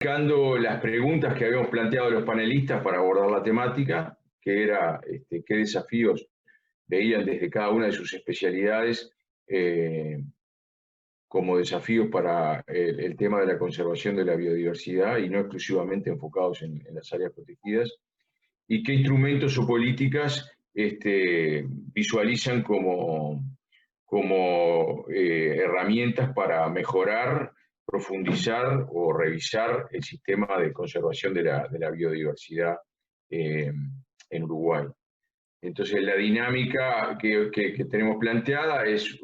Las preguntas que habíamos planteado los panelistas para abordar la temática, que era qué desafíos veían desde cada una de sus especialidades como desafíos para el tema de la conservación de la biodiversidad y no exclusivamente enfocados en las áreas protegidas, y qué instrumentos o políticas visualizan como herramientas para mejorar, profundizar o revisar el sistema de conservación de la biodiversidad en Uruguay. Entonces, la dinámica que tenemos planteada es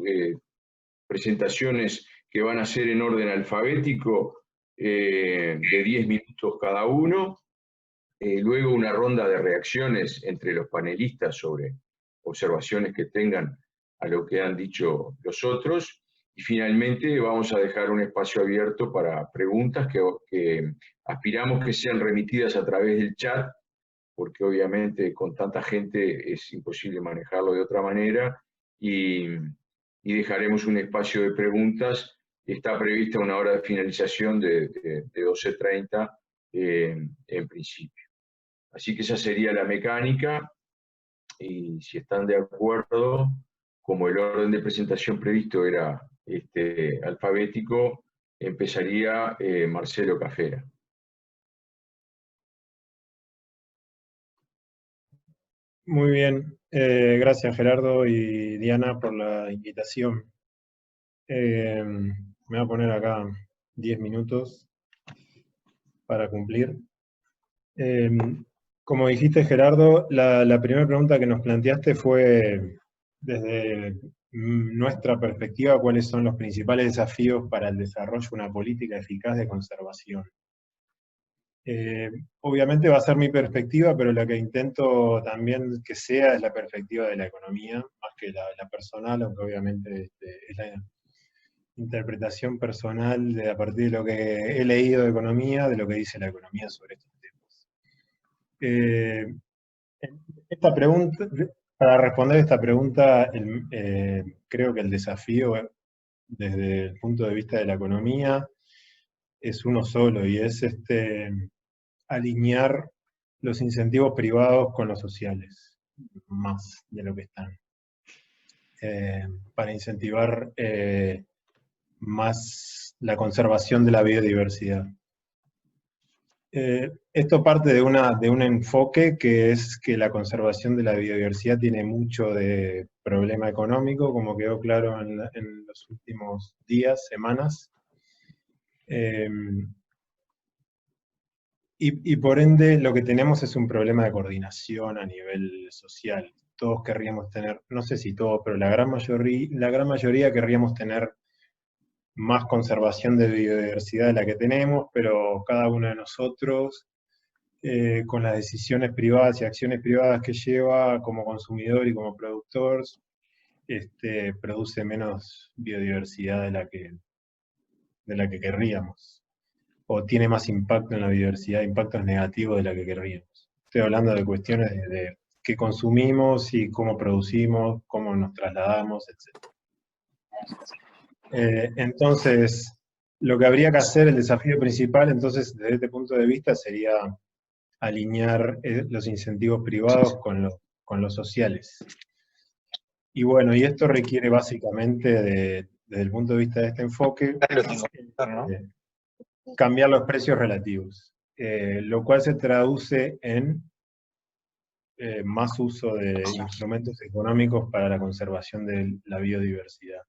presentaciones que van a ser en orden alfabético de 10 minutos cada uno, luego una ronda de reacciones entre los panelistas sobre observaciones que tengan a lo que han dicho los otros, y finalmente vamos a dejar un espacio abierto para preguntas que aspiramos que sean remitidas a través del chat, porque obviamente con tanta gente es imposible manejarlo de otra manera, y dejaremos un espacio de preguntas. Está prevista una hora de finalización de 12:30 en principio. Así que esa sería la mecánica, y si están de acuerdo, como el orden de presentación previsto era alfabético, empezaría Marcelo Cafera. Muy bien, gracias Gerardo y Diana por la invitación. Me voy a poner acá 10 minutos para cumplir. Como dijiste Gerardo, la primera pregunta que nos planteaste fue desde nuestra perspectiva, ¿cuáles son los principales desafíos para el desarrollo de una política eficaz de conservación? Obviamente va a ser mi perspectiva, pero la que intento también que sea es la perspectiva de la economía, más que la personal, aunque obviamente es la interpretación personal a partir de lo que he leído de economía, de lo que dice la economía sobre estos temas. Esta pregunta, para responder esta pregunta, creo que el desafío desde el punto de vista de la economía es uno solo, y es alinear los incentivos privados con los sociales, más de lo que están, para incentivar más la conservación de la biodiversidad. Esto parte de un enfoque que es que la conservación de la biodiversidad tiene mucho de problema económico, como quedó claro en los últimos días, semanas. Y por ende lo que tenemos es un problema de coordinación a nivel social. Todos querríamos tener, no sé si todos, pero la gran mayoría querríamos tener más conservación de biodiversidad de la que tenemos, pero cada uno de nosotros, con las decisiones privadas y acciones privadas que lleva como consumidor y como productor, produce menos biodiversidad de la que querríamos, o tiene más impacto en la biodiversidad, impactos negativos de la que querríamos. Estoy hablando de cuestiones de qué consumimos y cómo producimos, cómo nos trasladamos, etc. Entonces, lo que habría que hacer, el desafío principal, entonces, desde este punto de vista, sería alinear los incentivos privados con los sociales. Y bueno, y esto requiere básicamente, desde el punto de vista de este enfoque, cambiar los precios relativos, lo cual se traduce en más uso de instrumentos económicos para la conservación de la biodiversidad.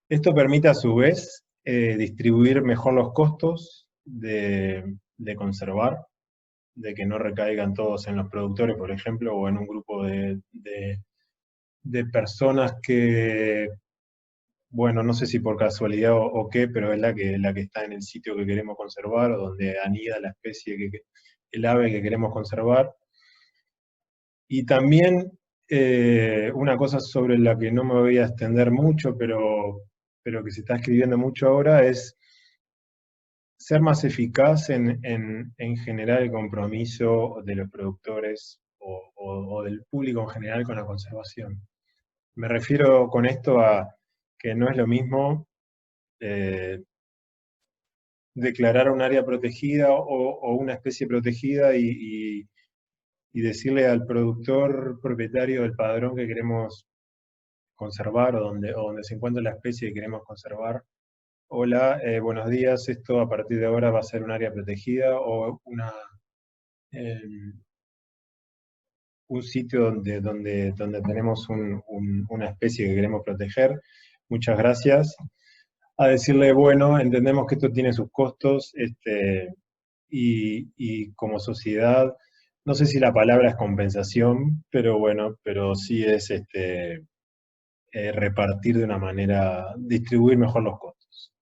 Esto permite a su vez distribuir mejor los costos de conservar, de que no recaigan todos en los productores, por ejemplo, o en un grupo de personas que, bueno, no sé si por casualidad o qué, pero es la que está en el sitio que queremos conservar, o donde anida la especie, el ave que queremos conservar. Y también una cosa sobre la que no me voy a extender mucho, pero que se está escribiendo mucho ahora, es ser más eficaz en generar el compromiso de los productores o del público en general con la conservación. Me refiero con esto a que no es lo mismo declarar un área protegida o una especie protegida y decirle al productor propietario del padrón que queremos conservar o donde se encuentra la especie que queremos conservar: hola, buenos días, esto a partir de ahora va a ser un área protegida o eh, un sitio donde tenemos una especie que queremos proteger. Muchas gracias. A decirle, bueno, entendemos que esto tiene sus costos, y como sociedad, no sé si la palabra es compensación, pero bueno, pero sí es repartir de una manera, distribuir mejor los costos.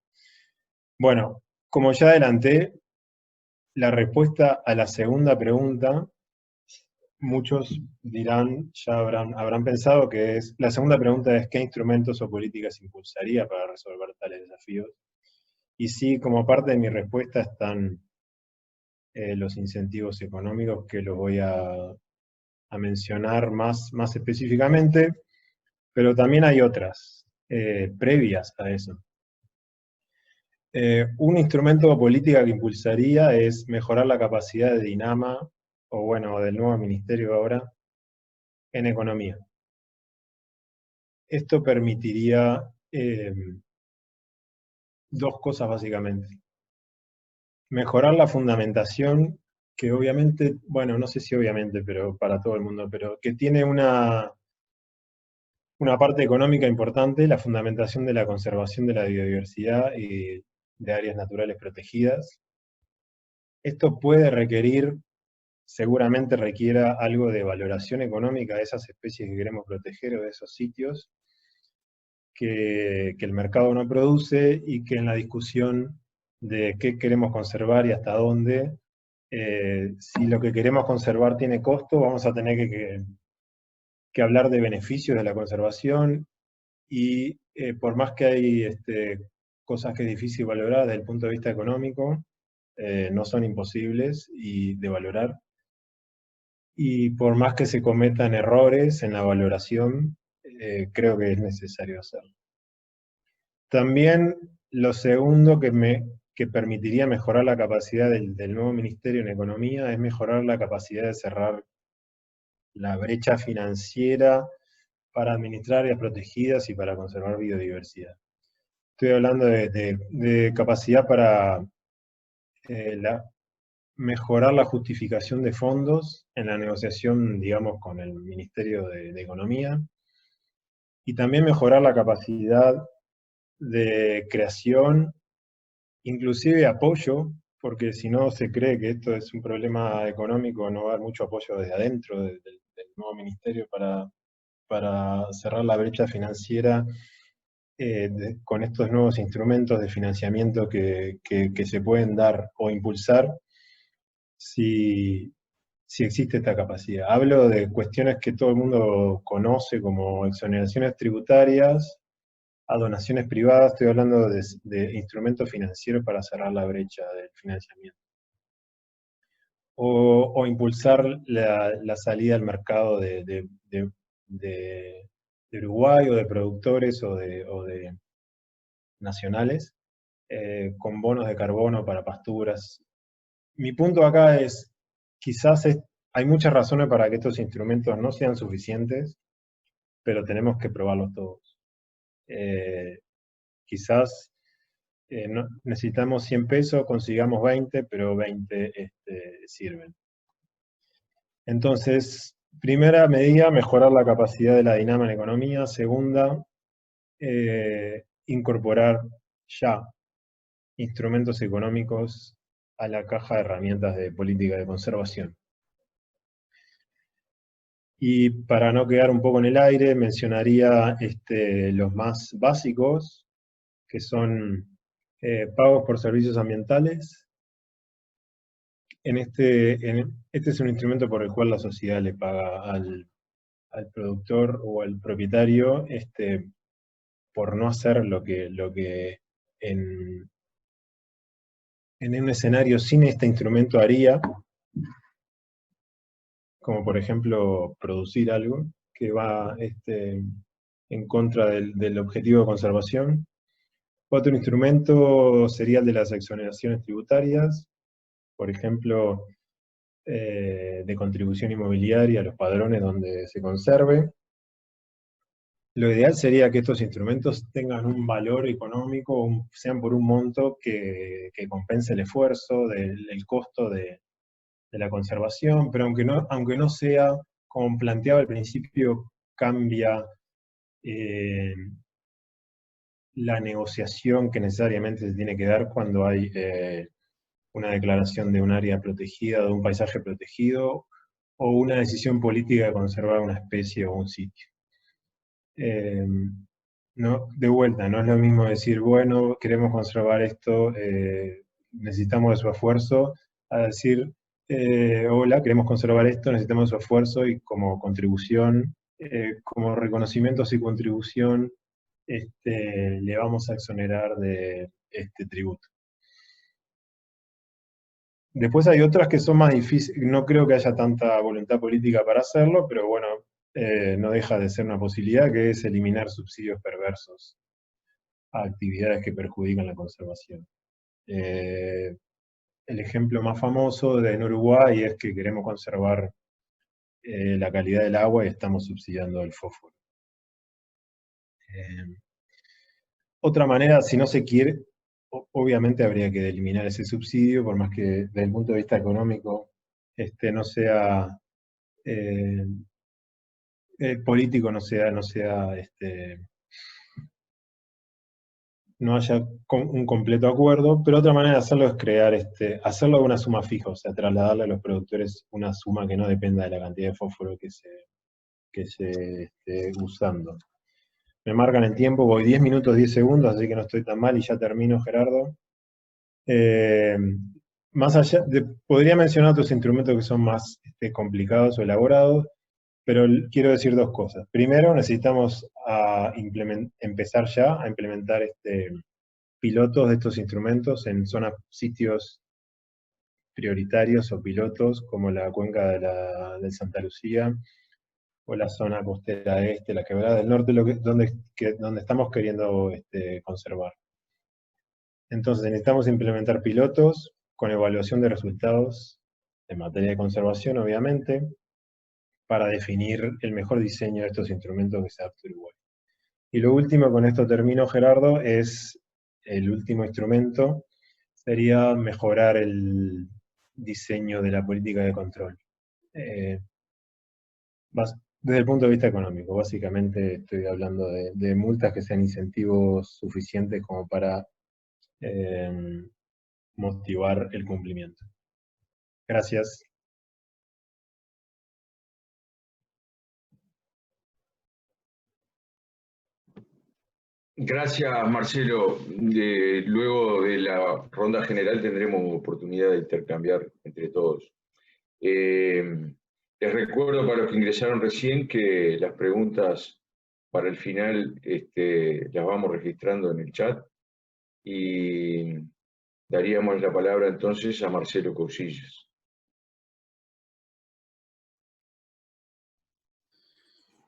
Bueno, como ya adelanté, la respuesta a la segunda pregunta, muchos dirán, ya habrán pensado que es, la segunda pregunta es: ¿qué instrumentos o políticas impulsaría para resolver tales desafíos? Y sí, como parte de mi respuesta están los incentivos económicos, que los voy a mencionar más específicamente, pero también hay otras previas a eso. Un instrumento o política que impulsaría es mejorar la capacidad de Dinama, o bueno, del nuevo ministerio ahora, en economía. Esto permitiría dos cosas básicamente. Mejorar la fundamentación, que obviamente, bueno, no sé si obviamente, pero para todo el mundo, pero que tiene una parte económica importante: la fundamentación de la conservación de la biodiversidad y de áreas naturales protegidas. Esto puede requerir, seguramente requiera algo de valoración económica de esas especies que queremos proteger o de esos sitios que el mercado no produce, y que en la discusión de qué queremos conservar y hasta dónde, si lo que queremos conservar tiene costo, vamos a tener que hablar de beneficios de la conservación, y por más que hay cosas que es difícil valorar desde el punto de vista económico, no son imposibles de valorar, y por más que se cometan errores en la valoración, creo que es necesario hacerlo. También lo segundo que permitiría mejorar la capacidad del nuevo Ministerio en Economía es mejorar la capacidad de cerrar la brecha financiera para administrar áreas protegidas y para conservar biodiversidad. Estoy hablando de capacidad para mejorar la justificación de fondos en la negociación, digamos, con el Ministerio de Economía, y también mejorar la capacidad de creación, inclusive apoyo, porque si no se cree que esto es un problema económico, no va a haber mucho apoyo desde adentro del nuevo ministerio para cerrar la brecha financiera con estos nuevos instrumentos de financiamiento que se pueden dar o impulsar si existe esta capacidad. Hablo de cuestiones que todo el mundo conoce, como exoneraciones tributarias, a donaciones privadas. Estoy hablando de instrumentos financieros para cerrar la brecha del financiamiento. O impulsar la salida al mercado de Uruguay, o de productores o de nacionales, con bonos de carbono para pasturas. Mi punto acá es, quizás hay muchas razones para que estos instrumentos no sean suficientes, pero tenemos que probarlos todos. Quizás necesitamos 100 pesos, consigamos 20, pero 20 sirven. Entonces, primera medida, mejorar la capacidad de la Dinama en economía. Segunda, incorporar ya instrumentos económicos a la caja de herramientas de política de conservación. Y para no quedar un poco en el aire, mencionaría los más básicos, que son pagos por servicios ambientales. Este es un instrumento por el cual la sociedad le paga al productor o al propietario por no hacer lo que en un escenario sin este instrumento haría, como por ejemplo producir algo que va en contra del objetivo de conservación. Otro instrumento sería el de las exoneraciones tributarias, por ejemplo, de contribución inmobiliaria a los padrones donde se conserve. Lo ideal sería que estos instrumentos tengan un valor económico, sean por un monto que compense el esfuerzo, el costo de la conservación, pero aunque no sea, como planteaba al principio, cambia la negociación que necesariamente se tiene que dar cuando hay una declaración de un área protegida, de un paisaje protegido, o una decisión política de conservar una especie o un sitio. No, de vuelta, no es lo mismo decir, bueno, queremos conservar esto, necesitamos de su esfuerzo, a decir, hola, queremos conservar esto, necesitamos de su esfuerzo y como contribución, como reconocimientos y contribución, le vamos a exonerar de este tributo. Después hay otras que son más difíciles, no creo que haya tanta voluntad política para hacerlo, pero bueno, no deja de ser una posibilidad, que es eliminar subsidios perversos a actividades que perjudican la conservación. El ejemplo más famoso en Uruguay es que queremos conservar la calidad del agua y estamos subsidiando el fósforo. Otra manera, si no se quiere, obviamente habría que eliminar ese subsidio, por más que desde el punto de vista económico no sea político, no haya un completo acuerdo, pero otra manera de hacerlo es crear, hacerlo de una suma fija, o sea, trasladarle a los productores una suma que no dependa de la cantidad de fósforo que se esté usando. Me marcan el tiempo, voy 10 minutos, 10 segundos, así que no estoy tan mal y ya termino, Gerardo. Más allá, podría mencionar otros instrumentos que son más complicados o elaborados, pero quiero decir dos cosas. Primero, necesitamos empezar ya a implementar pilotos de estos instrumentos en sitios prioritarios o pilotos, como la cuenca del Santa Lucía, o la zona costera este, la quebrada del norte, donde estamos queriendo conservar. Entonces necesitamos implementar pilotos con evaluación de resultados en materia de conservación, obviamente, para definir el mejor diseño de estos instrumentos que se adapte a Uruguay. Y lo último, con esto termino, Gerardo, es el último instrumento, sería mejorar el diseño de la política de control. Desde el punto de vista económico, básicamente estoy hablando de multas que sean incentivos suficientes como para motivar el cumplimiento. Gracias. Gracias, Marcelo. Luego de la ronda general tendremos oportunidad de intercambiar entre todos. Les recuerdo para los que ingresaron recién que las preguntas para el final las vamos registrando en el chat y daríamos la palabra entonces a Marcelo Cousillas.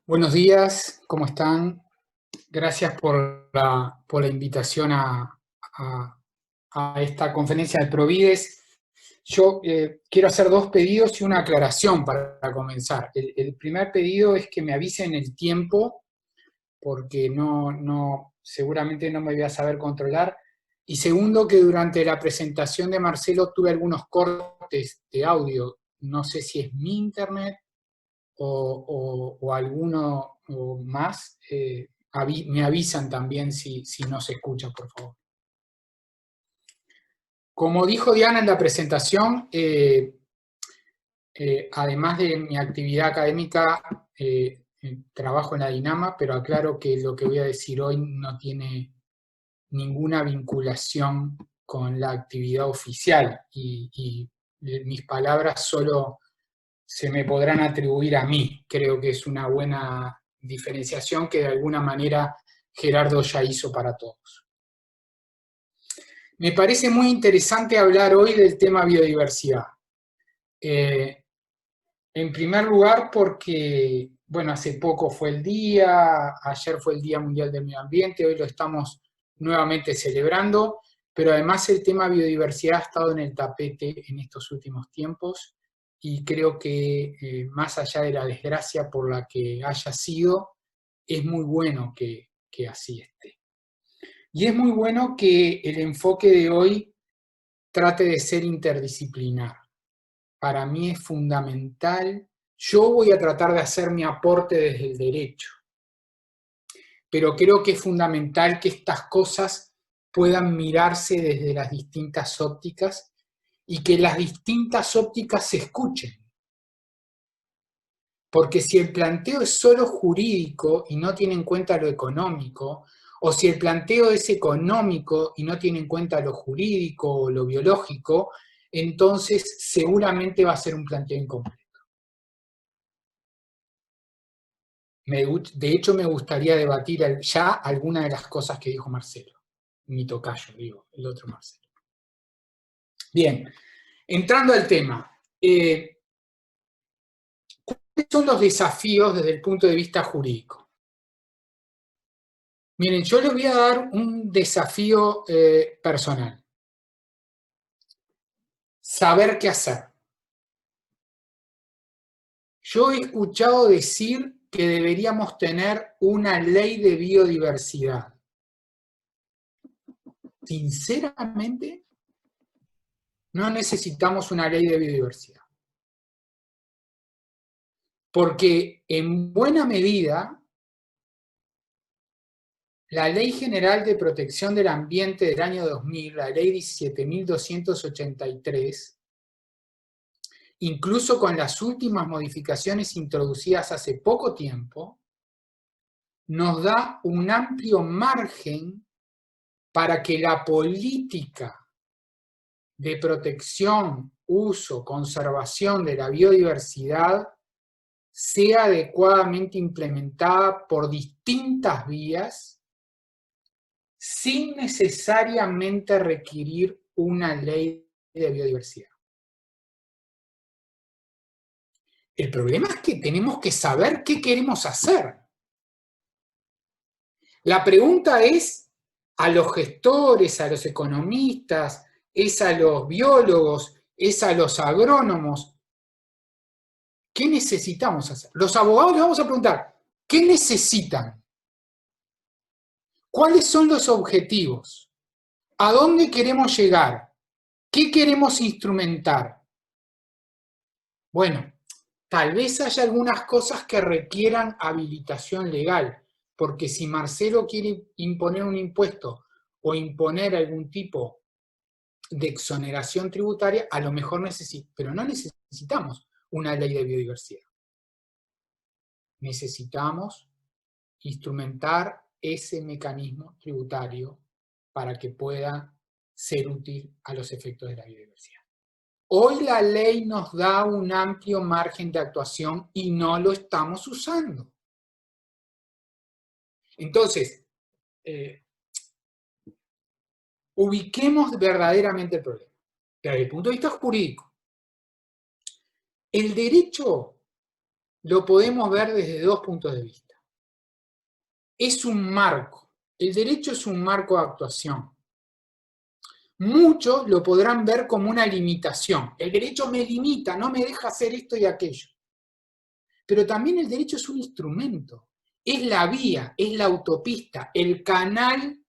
Buenos días, ¿cómo están? Gracias por la invitación a esta conferencia de Provides. Yo quiero hacer dos pedidos y una aclaración para comenzar. El primer pedido es que me avisen el tiempo, porque seguramente no me voy a saber controlar. Y segundo, que durante la presentación de Marcelo tuve algunos cortes de audio. No sé si es mi internet o alguno más. Me avisan también si no se escucha, por favor. Como dijo Diana en la presentación, además de mi actividad académica, trabajo en la Dinama, pero aclaro que lo que voy a decir hoy no tiene ninguna vinculación con la actividad oficial y mis palabras solo se me podrán atribuir a mí. Creo que es una buena diferenciación que de alguna manera Gerardo ya hizo para todos. Me parece muy interesante hablar hoy del tema biodiversidad. En primer lugar porque, bueno, hace poco fue el día, ayer fue el Día Mundial del Medio Ambiente, hoy lo estamos nuevamente celebrando, pero además el tema biodiversidad ha estado en el tapete en estos últimos tiempos y creo que más allá de la desgracia por la que haya sido, es muy bueno que así esté. Y es muy bueno que el enfoque de hoy trate de ser interdisciplinar. Para mí es fundamental. Yo voy a tratar de hacer mi aporte desde el derecho, pero creo que es fundamental que estas cosas puedan mirarse desde las distintas ópticas y que las distintas ópticas se escuchen. Porque si el planteo es solo jurídico y no tiene en cuenta lo económico, o si el planteo es económico y no tiene en cuenta lo jurídico o lo biológico, entonces seguramente va a ser un planteo incompleto. De hecho, me gustaría debatir ya algunas de las cosas que dijo Marcelo, mi tocayo, digo, el otro Marcelo. Bien, entrando al tema. ¿Cuáles son los desafíos desde el punto de vista jurídico? Miren, yo les voy a dar un desafío personal. Saber qué hacer. Yo he escuchado decir que deberíamos tener una ley de biodiversidad. Sinceramente, no necesitamos una ley de biodiversidad. Porque en buena medida, la Ley General de Protección del Ambiente del año 2000, la Ley 17.283, incluso con las últimas modificaciones introducidas hace poco tiempo, nos da un amplio margen para que la política de protección, uso, conservación de la biodiversidad sea adecuadamente implementada por distintas vías sin necesariamente requerir una ley de biodiversidad. El problema es que tenemos que saber qué queremos hacer. La pregunta es a los gestores, a los economistas, es a los biólogos, es a los agrónomos. ¿Qué necesitamos hacer? Los abogados les vamos a preguntar, ¿qué necesitan? ¿Cuáles son los objetivos? ¿A dónde queremos llegar? ¿Qué queremos instrumentar? Bueno, tal vez haya algunas cosas que requieran habilitación legal, porque si Marcelo quiere imponer un impuesto o imponer algún tipo de exoneración tributaria, a lo mejor pero no necesitamos una ley de biodiversidad. Necesitamos instrumentar ese mecanismo tributario para que pueda ser útil a los efectos de la biodiversidad. Hoy la ley nos da un amplio margen de actuación y no lo estamos usando. Entonces, ubiquemos verdaderamente el problema. Desde el punto de vista jurídico, el derecho lo podemos ver desde dos puntos de vista. Es un marco. El derecho es un marco de actuación. Muchos lo podrán ver como una limitación. El derecho me limita, no me deja hacer esto y aquello. Pero también el derecho es un instrumento. Es la vía, es la autopista, el canal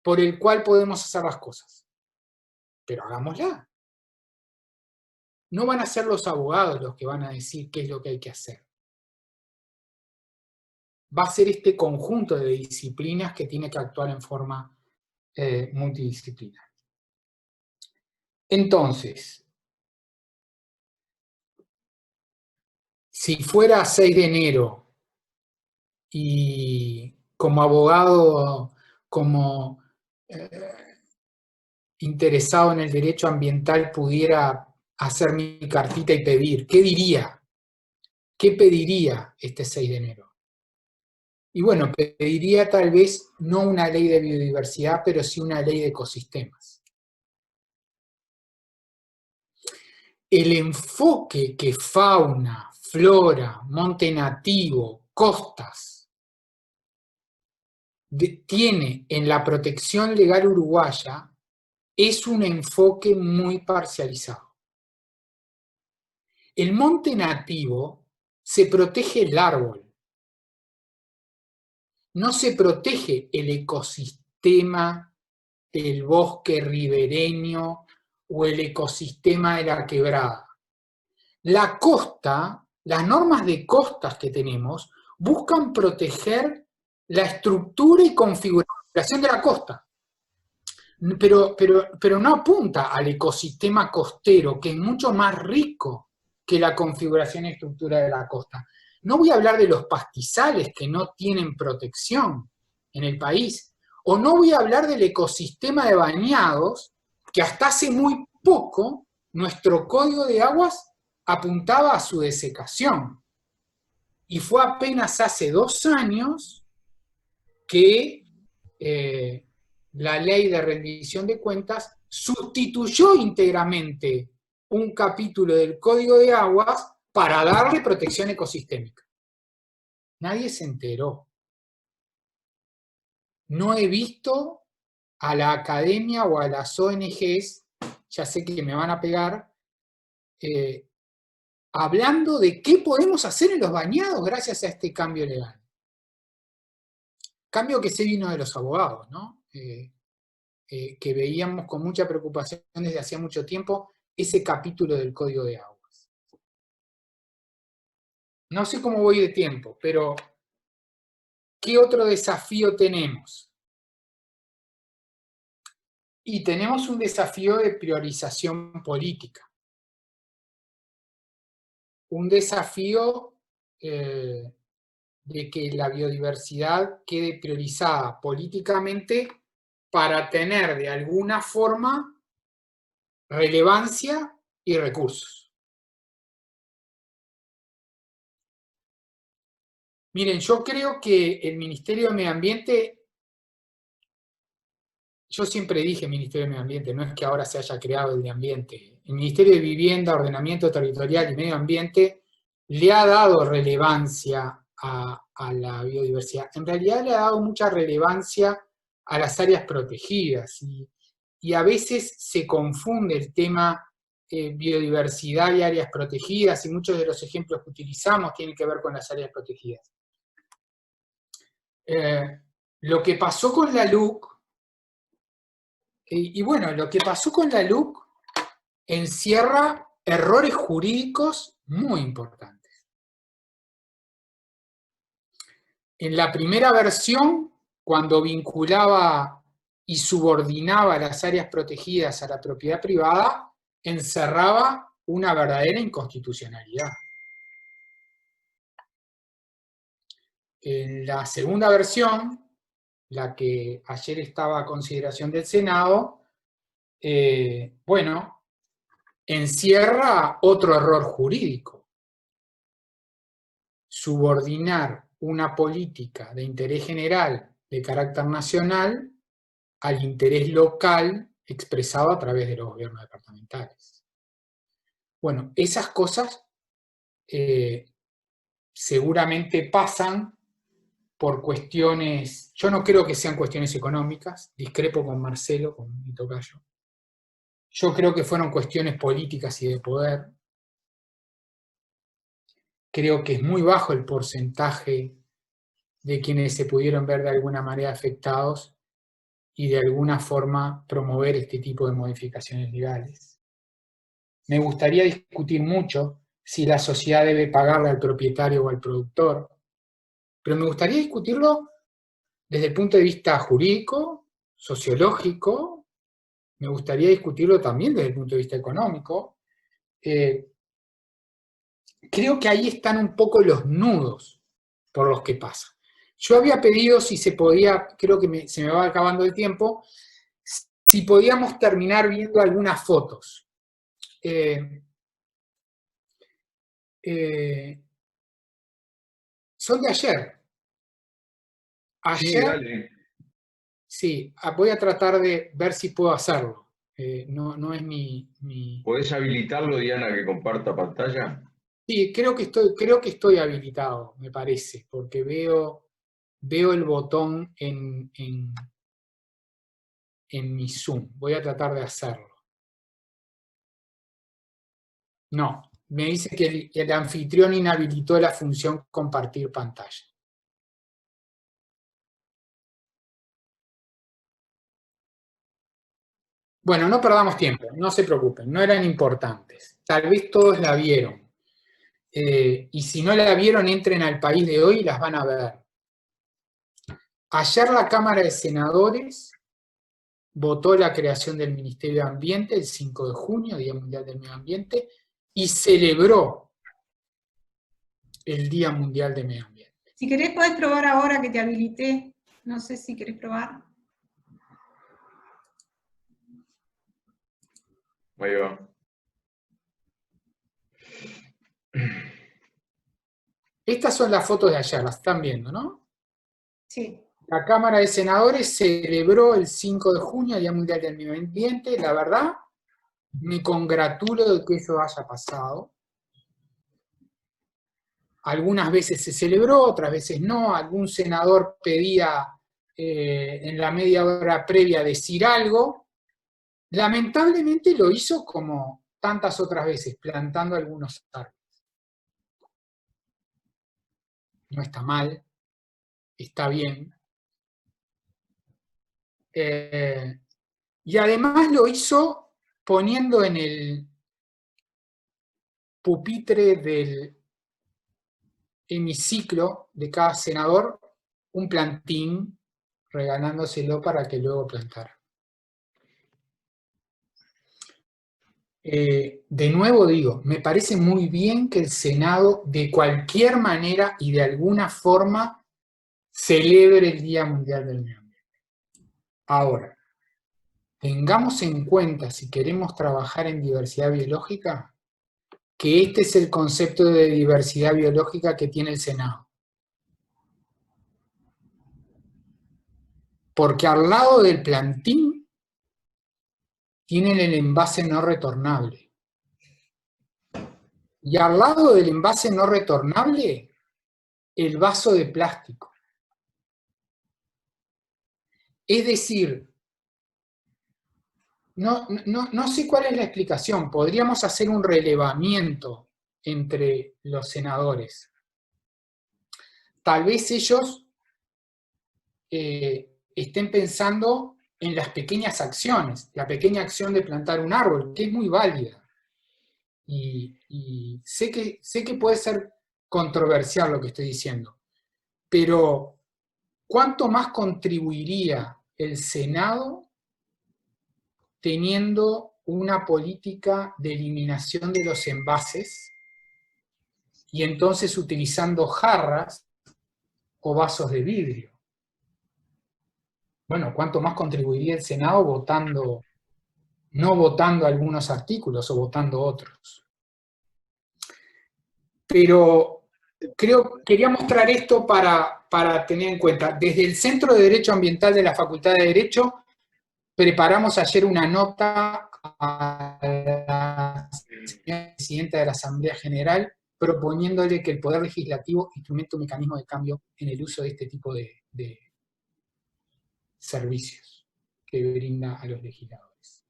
por el cual podemos hacer las cosas. Pero hagámosla. No van a ser los abogados los que van a decir qué es lo que hay que hacer. Va a ser este conjunto de disciplinas que tiene que actuar en forma multidisciplinar. Entonces, si fuera 6 de enero y como abogado, como interesado en el derecho ambiental pudiera hacer mi cartita y pedir, ¿qué diría? ¿Qué pediría este 6 de enero? Y bueno, pediría tal vez no una ley de biodiversidad, pero sí una ley de ecosistemas. El enfoque que fauna, flora, monte nativo, costas tiene en la protección legal uruguaya es un enfoque muy parcializado. El monte nativo se protege el árbol, no se protege el ecosistema del bosque ribereño o el ecosistema de la quebrada. La costa, las normas de costas que tenemos, buscan proteger la estructura y configuración de la costa, pero no apunta al ecosistema costero, que es mucho más rico que la configuración y estructura de la costa. No voy a hablar de los pastizales que no tienen protección en el país, o no voy a hablar del ecosistema de bañados, que hasta hace muy poco nuestro Código de Aguas apuntaba a su desecación. Y fue apenas hace 2 años que la ley de rendición de cuentas sustituyó íntegramente un capítulo del Código de Aguas para darle protección ecosistémica. Nadie se enteró. No he visto a la academia o a las ONGs, ya sé que me van a pegar, hablando de qué podemos hacer en los bañados gracias a este cambio legal. Cambio que se vino de los abogados, ¿no? Que veíamos con mucha preocupación desde hacía mucho tiempo ese capítulo del Código de Aguas. No sé cómo voy de tiempo, pero ¿qué otro desafío tenemos? Y tenemos un desafío de priorización política. Un desafío de que la biodiversidad quede priorizada políticamente para tener de alguna forma relevancia y recursos. Miren, yo creo que el Ministerio de Medio Ambiente, yo siempre dije Ministerio de Medio Ambiente, no es que ahora se haya creado el de Ambiente. El Ministerio de Vivienda, Ordenamiento Territorial y Medio Ambiente le ha dado relevancia a la biodiversidad. En realidad le ha dado mucha relevancia a las áreas protegidas y a veces se confunde el tema biodiversidad y áreas protegidas, y muchos de los ejemplos que utilizamos tienen que ver con las áreas protegidas. Lo que pasó con la LUC, y bueno, lo que pasó con la LUC encierra errores jurídicos muy importantes. En la primera versión, cuando vinculaba y subordinaba las áreas protegidas a la propiedad privada, encerraba una verdadera inconstitucionalidad. En la segunda versión, la que ayer estaba a consideración del Senado, bueno, encierra otro error jurídico. Subordinar una política de interés general de carácter nacional al interés local expresado a través de los gobiernos departamentales. Bueno, esas cosas seguramente pasan por cuestiones, yo no creo que sean cuestiones económicas, discrepo con Marcelo, con mi tocayo. Yo creo que fueron cuestiones políticas y de poder. Creo que es muy bajo el porcentaje de quienes se pudieron ver de alguna manera afectados y de alguna forma promover este tipo de modificaciones legales. Me gustaría discutir mucho si la sociedad debe pagarle al propietario o al productor, pero me gustaría discutirlo desde el punto de vista jurídico, sociológico, me gustaría discutirlo también desde el punto de vista económico. Creo que ahí están un poco los nudos por los que pasa. Yo había pedido si se podía, creo que se me va acabando el tiempo, si podíamos terminar viendo algunas fotos. Son de ayer. Ayer, sí, voy a tratar de ver si puedo hacerlo. No es mi... ¿Podés habilitarlo, Diana, que comparta pantalla? Sí, creo que estoy habilitado, me parece, porque veo veo el botón en mi Zoom. Voy a tratar de hacerlo. No, me dice que el anfitrión inhabilitó la función compartir pantalla. Bueno, no perdamos tiempo, no se preocupen, no eran importantes. Tal vez todos la vieron. Y si no la vieron, entren al País de Hoy y las van a ver. Ayer la Cámara de Senadores votó la creación del Ministerio de Ambiente el 5 de junio, Día Mundial del Medio Ambiente, y celebró el Día Mundial del Medio Ambiente. Si querés, podés probar ahora que te habilité. No sé si querés probar. Ahí va. Estas son las fotos de ayer, las están viendo, ¿no? Sí. La Cámara de Senadores celebró el 5 de junio, Día Mundial del Medio Ambiente. La verdad, me congratulo de que eso haya pasado. Algunas veces se celebró, otras veces no. Algún senador pedía en la media hora previa decir algo. Lamentablemente lo hizo como tantas otras veces, plantando algunos árboles. No está mal, está bien. Y además lo hizo poniendo en el pupitre del hemiciclo de cada senador un plantín, regalándoselo para que luego plantara. De nuevo digo, me parece muy bien que el Senado de cualquier manera y de alguna forma celebre el Día Mundial del Medio Ambiente. Ahora, tengamos en cuenta, si queremos trabajar en diversidad biológica, que este es el concepto de diversidad biológica que tiene el Senado. Porque al lado del plantín tienen el envase no retornable. Y al lado del envase no retornable, el vaso de plástico. Es decir, no sé cuál es la explicación. Podríamos hacer un relevamiento entre los senadores. Tal vez ellos estén pensando en las pequeñas acciones, la pequeña acción de plantar un árbol, que es muy válida. Y sé que puede ser controversial lo que estoy diciendo, pero ¿cuánto más contribuiría el Senado teniendo una política de eliminación de los envases y entonces utilizando jarras o vasos de vidrio? Bueno, ¿cuánto más contribuiría el Senado no votando algunos artículos o votando otros? Pero quería mostrar esto para tener en cuenta. Desde el Centro de Derecho Ambiental de la Facultad de Derecho preparamos ayer una nota a la señora presidenta de la Asamblea General proponiéndole que el Poder Legislativo instrumente un mecanismo de cambio en el uso de este tipo de servicios que brinda a los legisladores.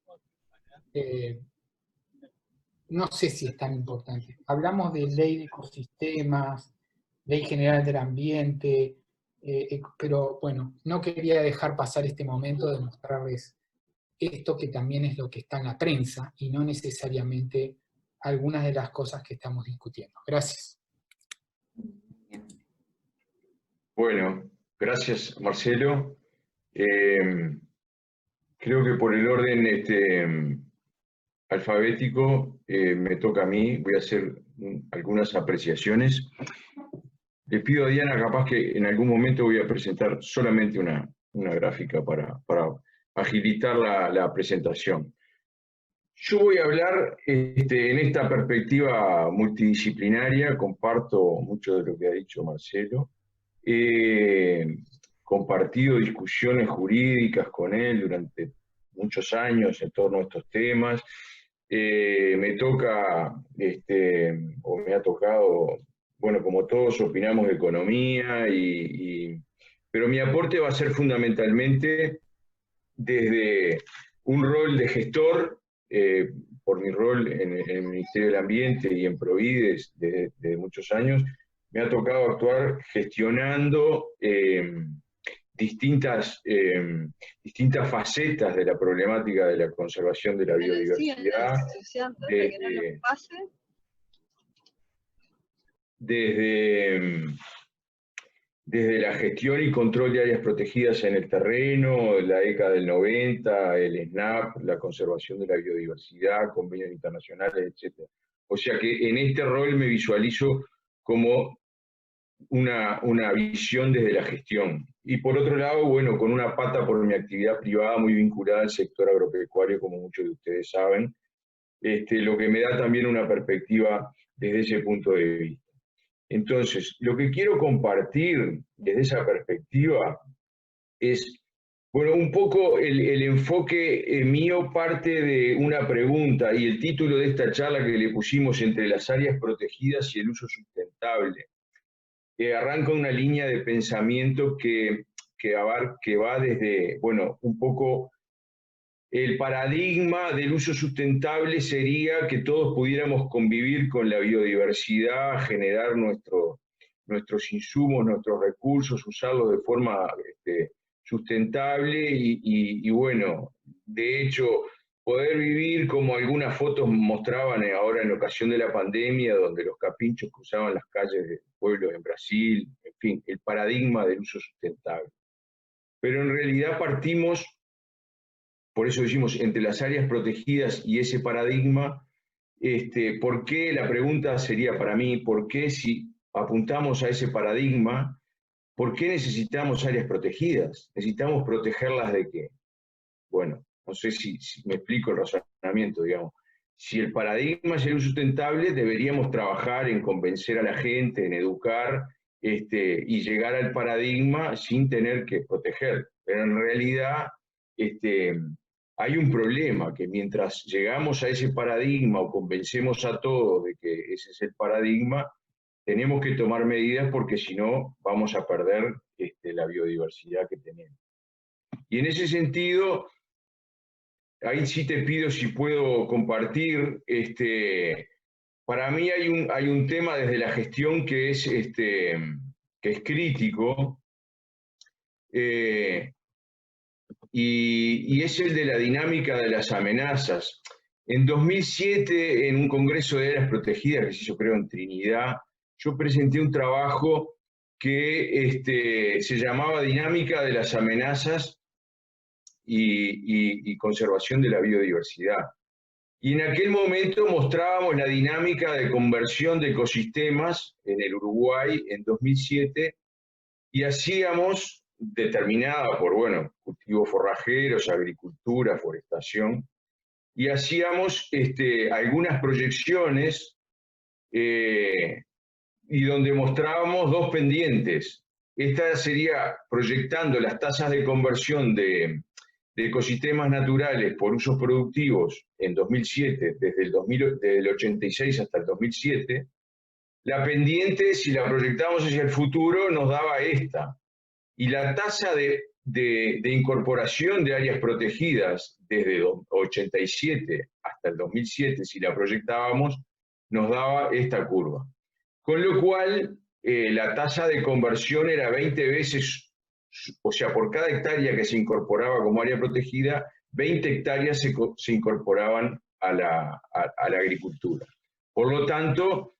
No sé si es tan importante. Hablamos de ley de ecosistemas, ley general del ambiente, pero bueno, no quería dejar pasar este momento de mostrarles esto que también es lo que está en la prensa y no necesariamente algunas de las cosas que estamos discutiendo. Gracias. Bueno, gracias Marcelo. Creo que por el orden alfabético me toca a mí, voy a hacer algunas apreciaciones. Le pido a Diana, capaz que en algún momento voy a presentar solamente una gráfica para agilitar la presentación. Yo voy a hablar en esta perspectiva multidisciplinaria, comparto mucho de lo que ha dicho Marcelo. Compartido discusiones jurídicas con él durante muchos años en torno a estos temas. Me toca, o me ha tocado, bueno, como todos opinamos de economía y pero mi aporte va a ser fundamentalmente desde un rol de gestor, por mi rol en el Ministerio del Ambiente y en Provides desde muchos años, me ha tocado actuar gestionando distintas facetas de la problemática de la conservación de la biodiversidad, desde la gestión y control de áreas protegidas en el terreno, la década del 90, el SNAP, la conservación de la biodiversidad, convenios internacionales, etc. O sea que en este rol me visualizo como una visión desde la gestión. Y por otro lado, bueno, con una pata por mi actividad privada muy vinculada al sector agropecuario, como muchos de ustedes saben, lo que me da también una perspectiva desde ese punto de vista. Entonces, lo que quiero compartir desde esa perspectiva es, bueno, un poco el enfoque mío parte de una pregunta, y el título de esta charla que le pusimos entre las áreas protegidas y el uso sustentable, que arranca una línea de pensamiento que va desde, bueno, un poco el paradigma del uso sustentable sería que todos pudiéramos convivir con la biodiversidad, generar nuestros insumos, nuestros recursos, usarlos de forma sustentable y bueno, de hecho, poder vivir como algunas fotos mostraban ahora en ocasión de la pandemia, donde los capinchos cruzaban las calles de pueblos en Brasil, en fin, el paradigma del uso sustentable. Pero en realidad partimos, por eso decimos, entre las áreas protegidas y ese paradigma, ¿por qué? La pregunta sería para mí, ¿por qué si apuntamos a ese paradigma, por qué necesitamos áreas protegidas? ¿Necesitamos protegerlas de qué? Bueno, no sé si me explico el razonamiento, digamos. Si el paradigma es el uso sustentable, deberíamos trabajar en convencer a la gente, en educar, y llegar al paradigma sin tener que proteger. Pero en realidad hay un problema, que mientras llegamos a ese paradigma o convencemos a todos de que ese es el paradigma, tenemos que tomar medidas porque si no vamos a perder la biodiversidad que tenemos. Y en ese sentido, ahí sí te pido si puedo compartir, para mí hay un tema desde la gestión que es crítico, y es el de la dinámica de las amenazas. En 2007, en un congreso de áreas protegidas que se hizo, creo, en Trinidad, yo presenté un trabajo que se llamaba Dinámica de las amenazas y conservación de la biodiversidad. Y en aquel momento mostrábamos la dinámica de conversión de ecosistemas en el Uruguay en 2007, y hacíamos, determinada por, bueno, cultivos forrajeros, agricultura, forestación, y hacíamos algunas proyecciones y donde mostrábamos dos pendientes. Esta sería proyectando las tasas de conversión de ecosistemas naturales por usos productivos en 2007, desde el 86 hasta el 2007, la pendiente, si la proyectamos hacia el futuro, nos daba esta. Y la tasa de incorporación de áreas protegidas desde el 87 hasta el 2007, si la proyectábamos, nos daba esta curva. Con lo cual, la tasa de conversión era 20 veces, o sea, por cada hectárea que se incorporaba como área protegida, 20 hectáreas se incorporaban a la agricultura. Por lo tanto,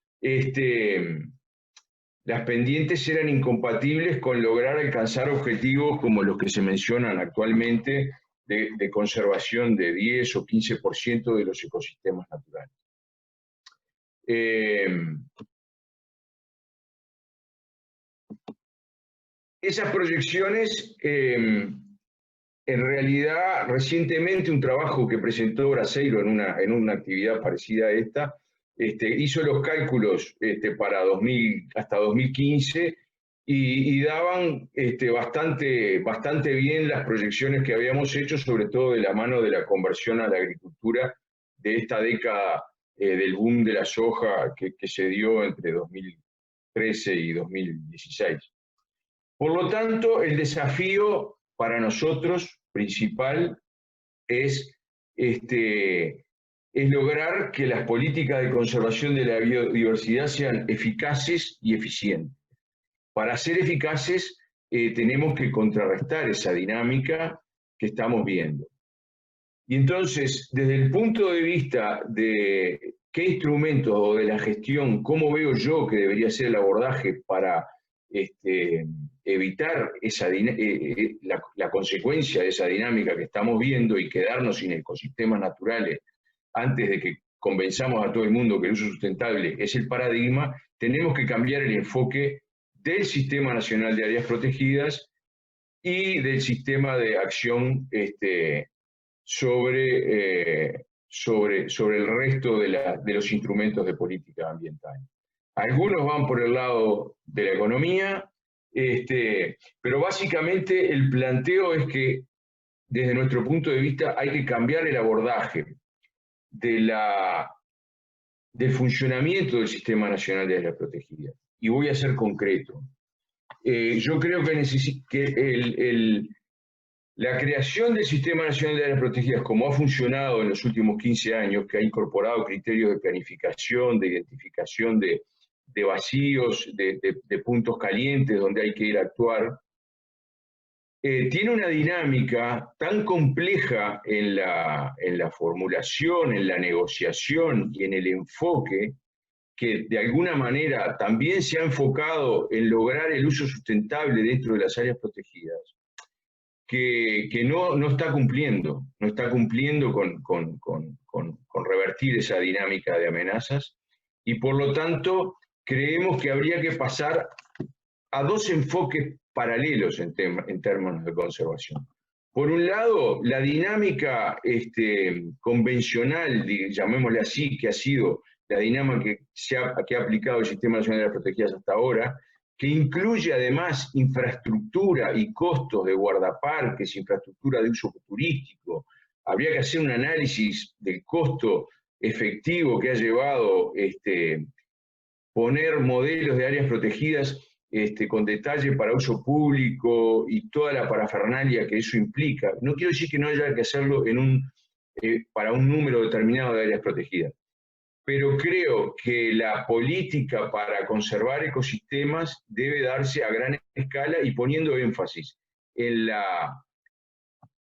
las pendientes eran incompatibles con lograr alcanzar objetivos como los que se mencionan actualmente de conservación de 10 o 15% de los ecosistemas naturales. Esas proyecciones, en realidad, recientemente un trabajo que presentó Braseiro en una actividad parecida a esta, hizo los cálculos para hasta 2015 y daban bastante bien las proyecciones que habíamos hecho, sobre todo de la mano de la conversión a la agricultura de esta década del boom de la soja que se dio entre 2013 y 2016. Por lo tanto, el desafío para nosotros principal es lograr que las políticas de conservación de la biodiversidad sean eficaces y eficientes. Para ser eficaces, tenemos que contrarrestar esa dinámica que estamos viendo. Y entonces, desde el punto de vista de qué instrumentos o de la gestión, cómo veo yo que debería ser el abordaje para evitar la consecuencia de esa dinámica que estamos viendo y quedarnos sin ecosistemas naturales antes de que convenzamos a todo el mundo que el uso sustentable es el paradigma, tenemos que cambiar el enfoque del Sistema Nacional de Áreas Protegidas y del sistema de acción sobre el resto de los instrumentos de política ambiental. Algunos van por el lado de la economía, pero básicamente el planteo es que desde nuestro punto de vista hay que cambiar el abordaje del funcionamiento del Sistema Nacional de Áreas Protegidas. Y voy a ser concreto. Yo creo que la creación del Sistema Nacional de Áreas Protegidas, como ha funcionado en los últimos 15 años, que ha incorporado criterios de planificación, de identificación de vacíos, de puntos calientes donde hay que ir a actuar, tiene una dinámica tan compleja en la formulación, en la negociación y en el enfoque, que de alguna manera también se ha enfocado en lograr el uso sustentable dentro de las áreas protegidas, que no está cumpliendo con revertir esa dinámica de amenazas, y por lo tanto creemos que habría que pasar a dos enfoques paralelos en términos de conservación. Por un lado, la dinámica convencional, llamémosle así, que ha sido la dinámica que ha aplicado el Sistema Nacional de Áreas Protegidas hasta ahora, que incluye además infraestructura y costos de guardaparques, infraestructura de uso turístico. Habría que hacer un análisis del costo efectivo que ha llevado poner modelos de áreas protegidas con detalle para uso público y toda la parafernalia que eso implica. No quiero decir que no haya que hacerlo para un número determinado de áreas protegidas, pero creo que la política para conservar ecosistemas debe darse a gran escala y poniendo énfasis en la,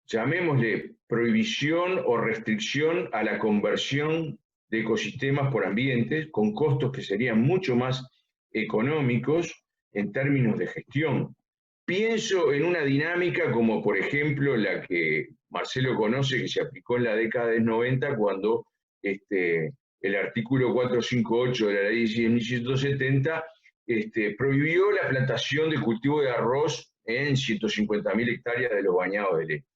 llamémosle, prohibición o restricción a la conversión de ecosistemas por ambientes, con costos que serían mucho más económicos en términos de gestión. Pienso en una dinámica como, por ejemplo, la que Marcelo conoce, que se aplicó en la década del 90, cuando el artículo 458 de la ley 10.170 prohibió la plantación de cultivo de arroz en 150.000 hectáreas de los bañados del este.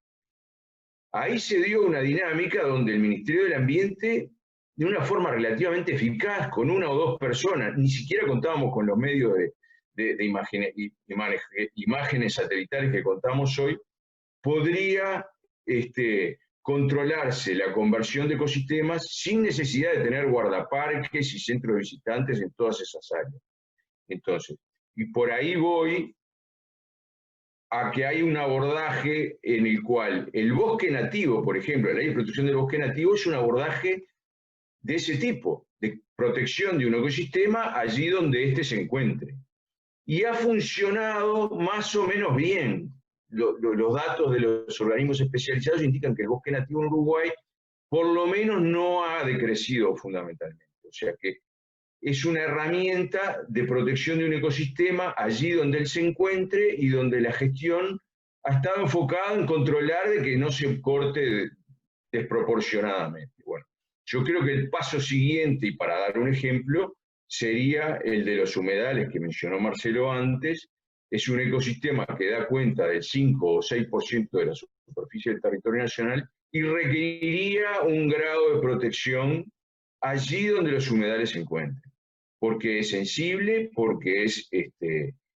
Ahí se dio una dinámica donde el Ministerio del Ambiente, de una forma relativamente eficaz, con una o dos personas, ni siquiera contábamos con los medios de imágenes satelitales que contamos hoy, podría controlarse la conversión de ecosistemas sin necesidad de tener guardaparques y centros de visitantes en todas esas áreas. Entonces, y por ahí voy a que hay un abordaje en el cual el bosque nativo, por ejemplo, la ley de protección del bosque nativo es un abordaje de ese tipo, de protección de un ecosistema allí donde éste se encuentre. Y ha funcionado más o menos bien. Los datos de los organismos especializados indican que el bosque nativo en Uruguay por lo menos no ha decrecido fundamentalmente. O sea que es una herramienta de protección de un ecosistema allí donde él se encuentre y donde la gestión ha estado enfocada en controlar de que no se corte desproporcionadamente. Bueno, yo creo que el paso siguiente, y para dar un ejemplo, sería el de los humedales que mencionó Marcelo antes. Es un ecosistema que da cuenta del 5 o 6% de la superficie del territorio nacional y requeriría un grado de protección allí donde los humedales se encuentren, porque es sensible, porque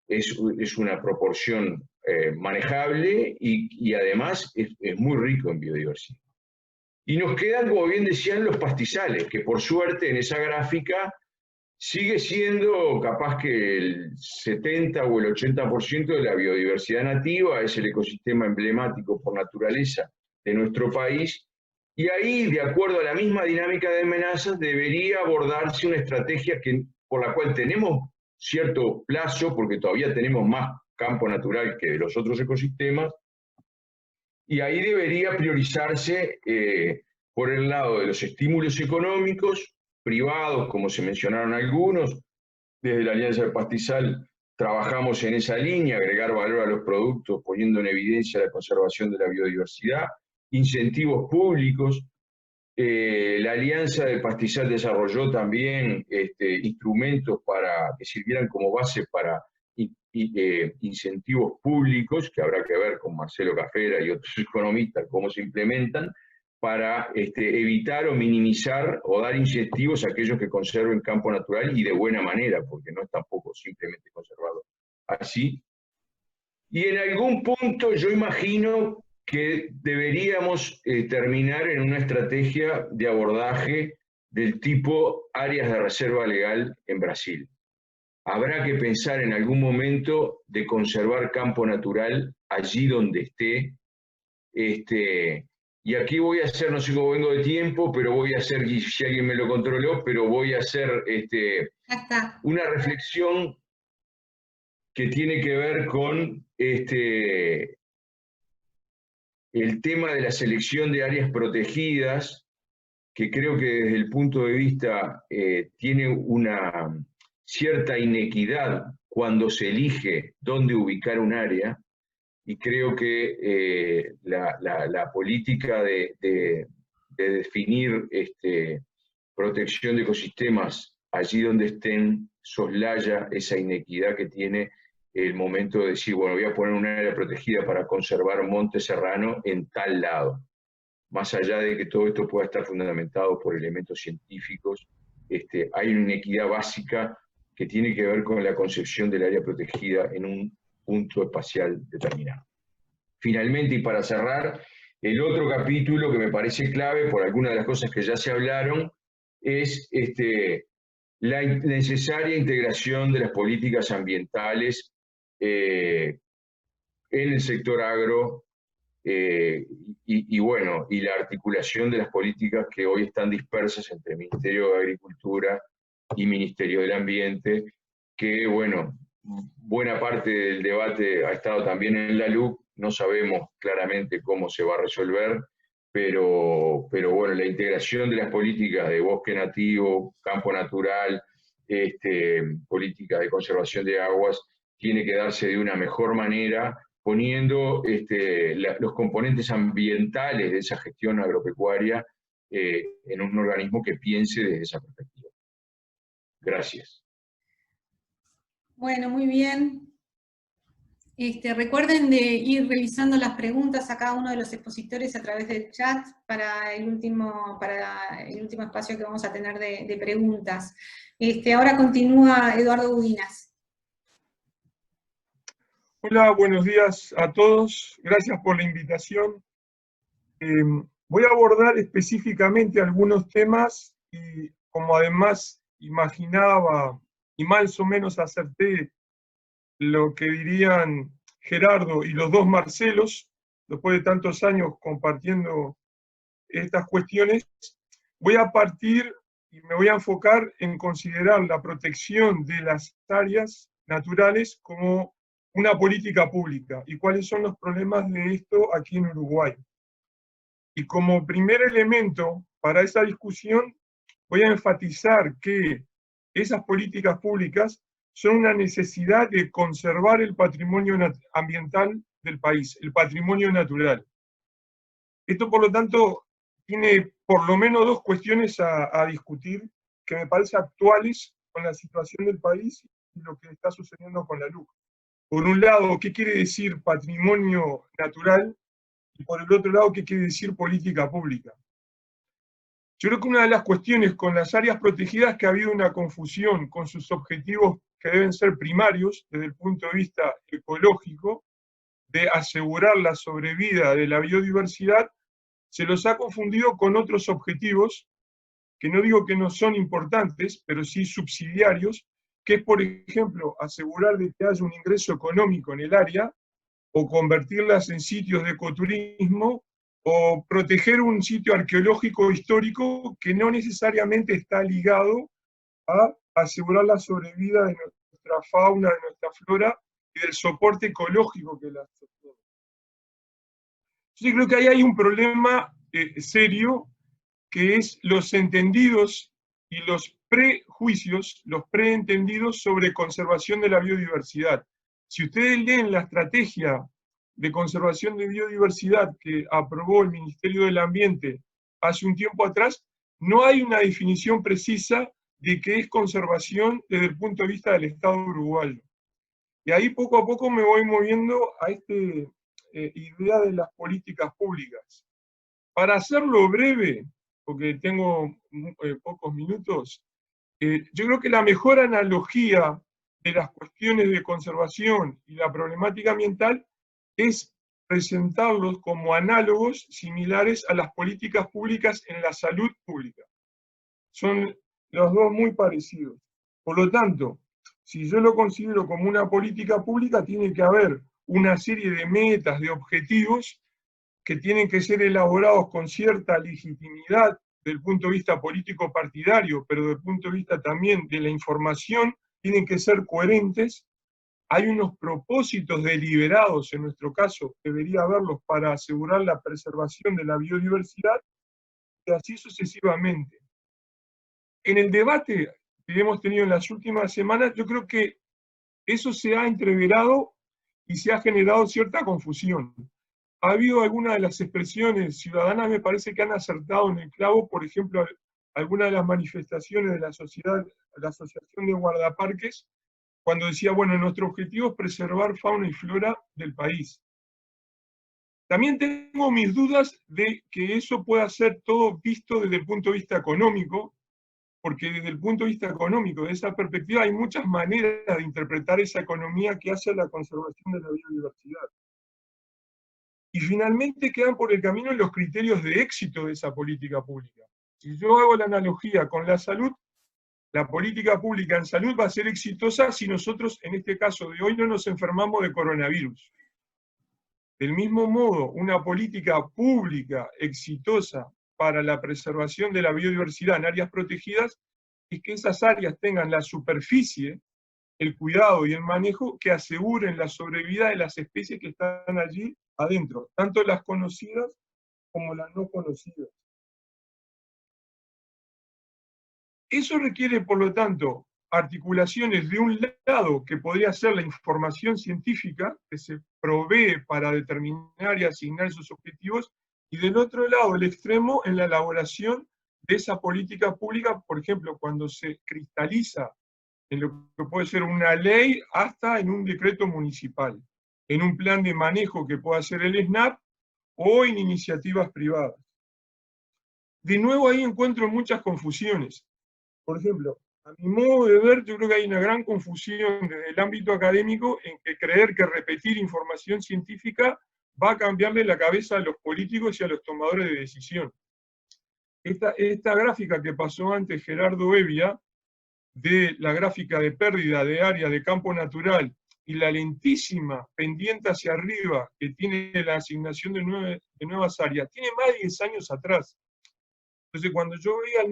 es una proporción manejable y además es muy rico en biodiversidad. Y nos quedan, como bien decían, los pastizales, que por suerte en esa gráfica sigue siendo capaz que el 70 o el 80% de la biodiversidad nativa, es el ecosistema emblemático por naturaleza de nuestro país, y ahí, de acuerdo a la misma dinámica de amenazas, debería abordarse una estrategia por la cual tenemos cierto plazo, porque todavía tenemos más campo natural que de los otros ecosistemas, y ahí debería priorizarse por el lado de los estímulos económicos, privados, como se mencionaron algunos. Desde la Alianza del Pastizal trabajamos en esa línea, agregar valor a los productos, poniendo en evidencia la conservación de la biodiversidad, incentivos públicos. La Alianza del Pastizal desarrolló también instrumentos que sirvieran como base para incentivos públicos, que habrá que ver con Marcelo Cafera y otros economistas cómo se implementan, para evitar o minimizar o dar incentivos a aquellos que conserven campo natural y de buena manera, porque no es tampoco simplemente conservarlo así. Y en algún punto yo imagino que deberíamos terminar en una estrategia de abordaje del tipo áreas de reserva legal en Brasil. Habrá que pensar en algún momento de conservar campo natural allí donde esté. Y aquí voy a hacer, no sé cómo vengo de tiempo, pero voy a hacer, si alguien me lo controló, pero voy a hacer una reflexión que tiene que ver con el tema de la selección de áreas protegidas, que creo que desde el punto de vista tiene una cierta inequidad cuando se elige dónde ubicar un área, y creo que la política de definir protección de ecosistemas allí donde estén soslaya esa inequidad que tiene el momento de decir, bueno, voy a poner un área protegida para conservar monte serrano en tal lado. Más allá de que todo esto pueda estar fundamentado por elementos científicos, hay una inequidad básica que tiene que ver con la concepción del área protegida en un punto espacial determinado. Finalmente, y para cerrar, el otro capítulo que me parece clave por algunas de las cosas que ya se hablaron es la necesaria integración de las políticas ambientales en el sector agro y la articulación de las políticas que hoy están dispersas entre el Ministerio de Agricultura y Ministerio del Ambiente, que buena parte del debate ha estado también en la LUC. No sabemos claramente cómo se va a resolver, pero la integración de las políticas de bosque nativo, campo natural, políticas de conservación de aguas, tiene que darse de una mejor manera, poniendo los componentes ambientales de esa gestión agropecuaria en un organismo que piense desde esa perspectiva. Gracias. Bueno, muy bien. Recuerden de ir revisando las preguntas a cada uno de los expositores a través del chat para el último espacio que vamos a tener de preguntas. Ahora continúa Eduardo Budinas. Hola, buenos días a todos. Gracias por la invitación. Voy a abordar específicamente algunos temas y como además imaginaba y más o menos acerté lo que dirían Gerardo y los dos Marcelos, después de tantos años compartiendo estas cuestiones, voy a partir y me voy a enfocar en considerar la protección de las áreas naturales como una política pública y cuáles son los problemas de esto aquí en Uruguay. Y como primer elemento para esa discusión voy a enfatizar que esas políticas públicas son una necesidad de conservar el patrimonio ambiental del país, el patrimonio natural. Esto, por lo tanto, tiene por lo menos dos cuestiones a discutir que me parecen actuales con la situación del país y lo que está sucediendo con la LUC. Por un lado, ¿qué quiere decir patrimonio natural? Y por el otro lado, ¿qué quiere decir política pública? Yo creo que una de las cuestiones con las áreas protegidas es que ha habido una confusión con sus objetivos que deben ser primarios desde el punto de vista ecológico, de asegurar la sobrevida de la biodiversidad, se los ha confundido con otros objetivos que no digo que no son importantes, pero sí subsidiarios, que es, por ejemplo, asegurar de que haya un ingreso económico en el área, o convertirlas en sitios de ecoturismo, o proteger un sitio arqueológico histórico que no necesariamente está ligado a asegurar la sobrevida de nuestra fauna, de nuestra flora y del soporte ecológico que la sostiene. Yo creo que ahí hay un problema serio, que es los entendidos y los prejuicios, los preentendidos sobre conservación de la biodiversidad. Si ustedes leen la estrategia de conservación de biodiversidad que aprobó el Ministerio del Ambiente hace un tiempo atrás, no hay una definición precisa de qué es conservación desde el punto de vista del Estado uruguayo. Y ahí poco a poco me voy moviendo a esta idea de las políticas públicas. Para hacerlo breve, porque tengo pocos minutos, yo creo que la mejor analogía de las cuestiones de conservación y la problemática ambiental es presentarlos como análogos similares a las políticas públicas en la salud pública. Son los dos muy parecidos. Por lo tanto, si yo lo considero como una política pública, tiene que haber una serie de metas, de objetivos, que tienen que ser elaborados con cierta legitimidad desde el punto de vista político partidario, pero desde el punto de vista también de la información, tienen que ser coherentes. Hay unos propósitos deliberados, en nuestro caso, debería haberlos para asegurar la preservación de la biodiversidad, y así sucesivamente. En el debate que hemos tenido en las últimas semanas, yo creo que eso se ha entreverado y se ha generado cierta confusión. Ha habido algunas de las expresiones ciudadanas, me parece que han acertado en el clavo, por ejemplo, algunas de las manifestaciones de la sociedad, la Asociación de Guardaparques, cuando decía, bueno, nuestro objetivo es preservar fauna y flora del país. También tengo mis dudas de que eso pueda ser todo visto desde el punto de vista económico, porque desde el punto de vista económico, de esa perspectiva, hay muchas maneras de interpretar esa economía que hace a la conservación de la biodiversidad. Y finalmente quedan por el camino los criterios de éxito de esa política pública. Si yo hago la analogía con la salud, la política pública en salud va a ser exitosa si nosotros, en este caso de hoy, no nos enfermamos de coronavirus. Del mismo modo, una política pública exitosa para la preservación de la biodiversidad en áreas protegidas es que esas áreas tengan la superficie, el cuidado y el manejo que aseguren la sobrevida de las especies que están allí adentro, tanto las conocidas como las no conocidas. Eso requiere, por lo tanto, articulaciones de un lado, que podría ser la información científica, que se provee para determinar y asignar esos objetivos, y del otro lado, el extremo, en la elaboración de esa política pública, por ejemplo, cuando se cristaliza en lo que puede ser una ley hasta en un decreto municipal, en un plan de manejo que pueda ser el SNAP o en iniciativas privadas. De nuevo ahí encuentro muchas confusiones. Por ejemplo, a mi modo de ver, yo creo que hay una gran confusión desde el ámbito académico en que creer que repetir información científica va a cambiarle la cabeza a los políticos y a los tomadores de decisión. Esta gráfica que pasó antes Gerardo Evia, de la gráfica de pérdida de área de campo natural y la lentísima pendiente hacia arriba que tiene la asignación de nuevas áreas, tiene más de 10 años atrás. Entonces, cuando yo veía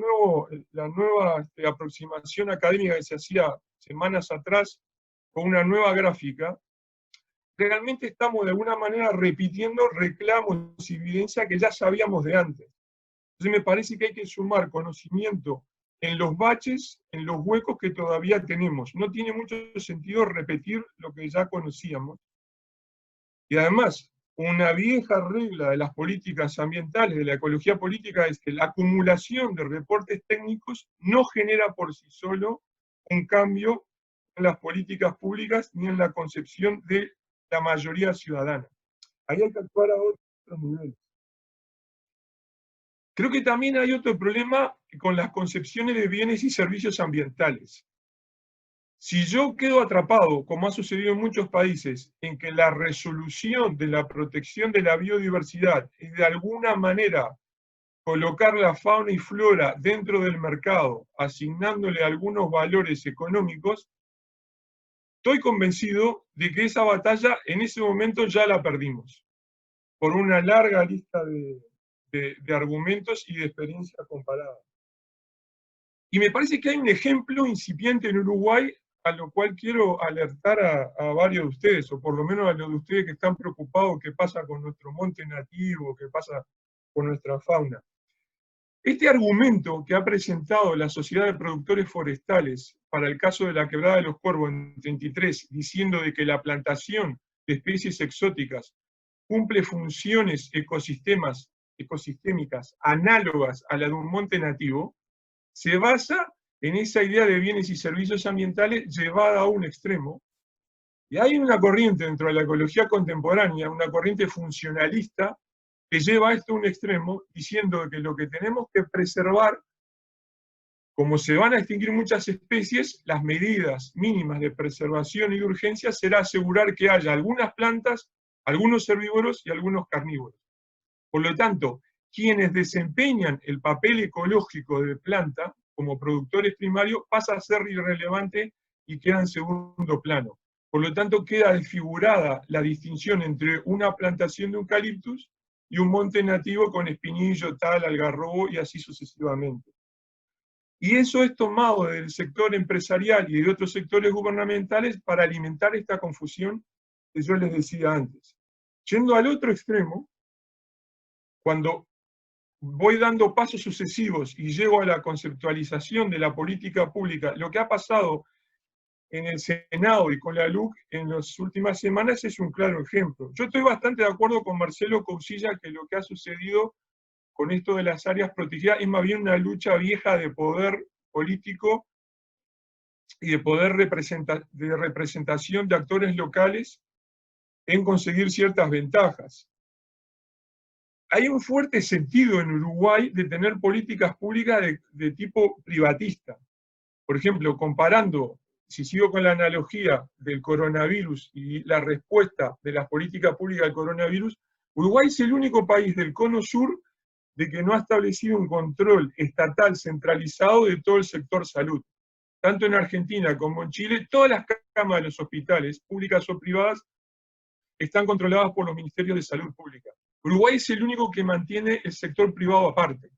la nueva aproximación académica que se hacía semanas atrás con una nueva gráfica, realmente estamos de alguna manera repitiendo reclamos y evidencia que ya sabíamos de antes. Entonces me parece que hay que sumar conocimiento en los baches, en los huecos que todavía tenemos. No tiene mucho sentido repetir lo que ya conocíamos. Y además, una vieja regla de las políticas ambientales, de la ecología política, es que la acumulación de reportes técnicos no genera por sí solo un cambio en las políticas públicas ni en la concepción de la mayoría ciudadana. Ahí hay que actuar a otros niveles. Creo que también hay otro problema con las concepciones de bienes y servicios ambientales. Si yo quedo atrapado, como ha sucedido en muchos países, en que la resolución de la protección de la biodiversidad es de alguna manera colocar la fauna y flora dentro del mercado, asignándole algunos valores económicos, estoy convencido de que esa batalla en ese momento ya la perdimos, por una larga lista de argumentos y de experiencias comparadas. Y me parece que hay un ejemplo incipiente en Uruguay a lo cual quiero alertar a varios de ustedes, o por lo menos a los de ustedes que están preocupados qué pasa con nuestro monte nativo, qué pasa con nuestra fauna. Este argumento que ha presentado la Sociedad de Productores Forestales para el caso de la Quebrada de los Cuervos en 33, diciendo de que la plantación de especies exóticas cumple funciones ecosistémicas análogas a la de un monte nativo, se basa en esa idea de bienes y servicios ambientales llevada a un extremo. Y hay una corriente dentro de la ecología contemporánea, una corriente funcionalista, que lleva esto a un extremo, diciendo que lo que tenemos que preservar, como se van a extinguir muchas especies, las medidas mínimas de preservación y de urgencia será asegurar que haya algunas plantas, algunos herbívoros y algunos carnívoros. Por lo tanto, quienes desempeñan el papel ecológico de planta como productores primarios pasa a ser irrelevante y queda en segundo plano. Por lo tanto, queda desfigurada la distinción entre una plantación de eucaliptus y un monte nativo con espinillo, tal, algarrobo y así sucesivamente. Y eso es tomado del sector empresarial y de otros sectores gubernamentales para alimentar esta confusión que yo les decía antes. Yendo al otro extremo, cuando voy dando pasos sucesivos y llego a la conceptualización de la política pública, lo que ha pasado en el Senado y con la LUC en las últimas semanas es un claro ejemplo. Yo estoy bastante de acuerdo con Marcelo Coucilla que lo que ha sucedido con esto de las áreas protegidas es más bien una lucha vieja de poder político y de poder de representación de actores locales en conseguir ciertas ventajas. Hay un fuerte sentido en Uruguay de tener políticas públicas de tipo privatista. Por ejemplo, comparando, si sigo con la analogía del coronavirus y la respuesta de las políticas públicas al coronavirus, Uruguay es el único país del cono sur de que no ha establecido un control estatal centralizado de todo el sector salud. Tanto en Argentina como en Chile, todas las camas de los hospitales, públicas o privadas, están controladas por los ministerios de salud pública. Uruguay es el único que mantiene el sector privado aparte.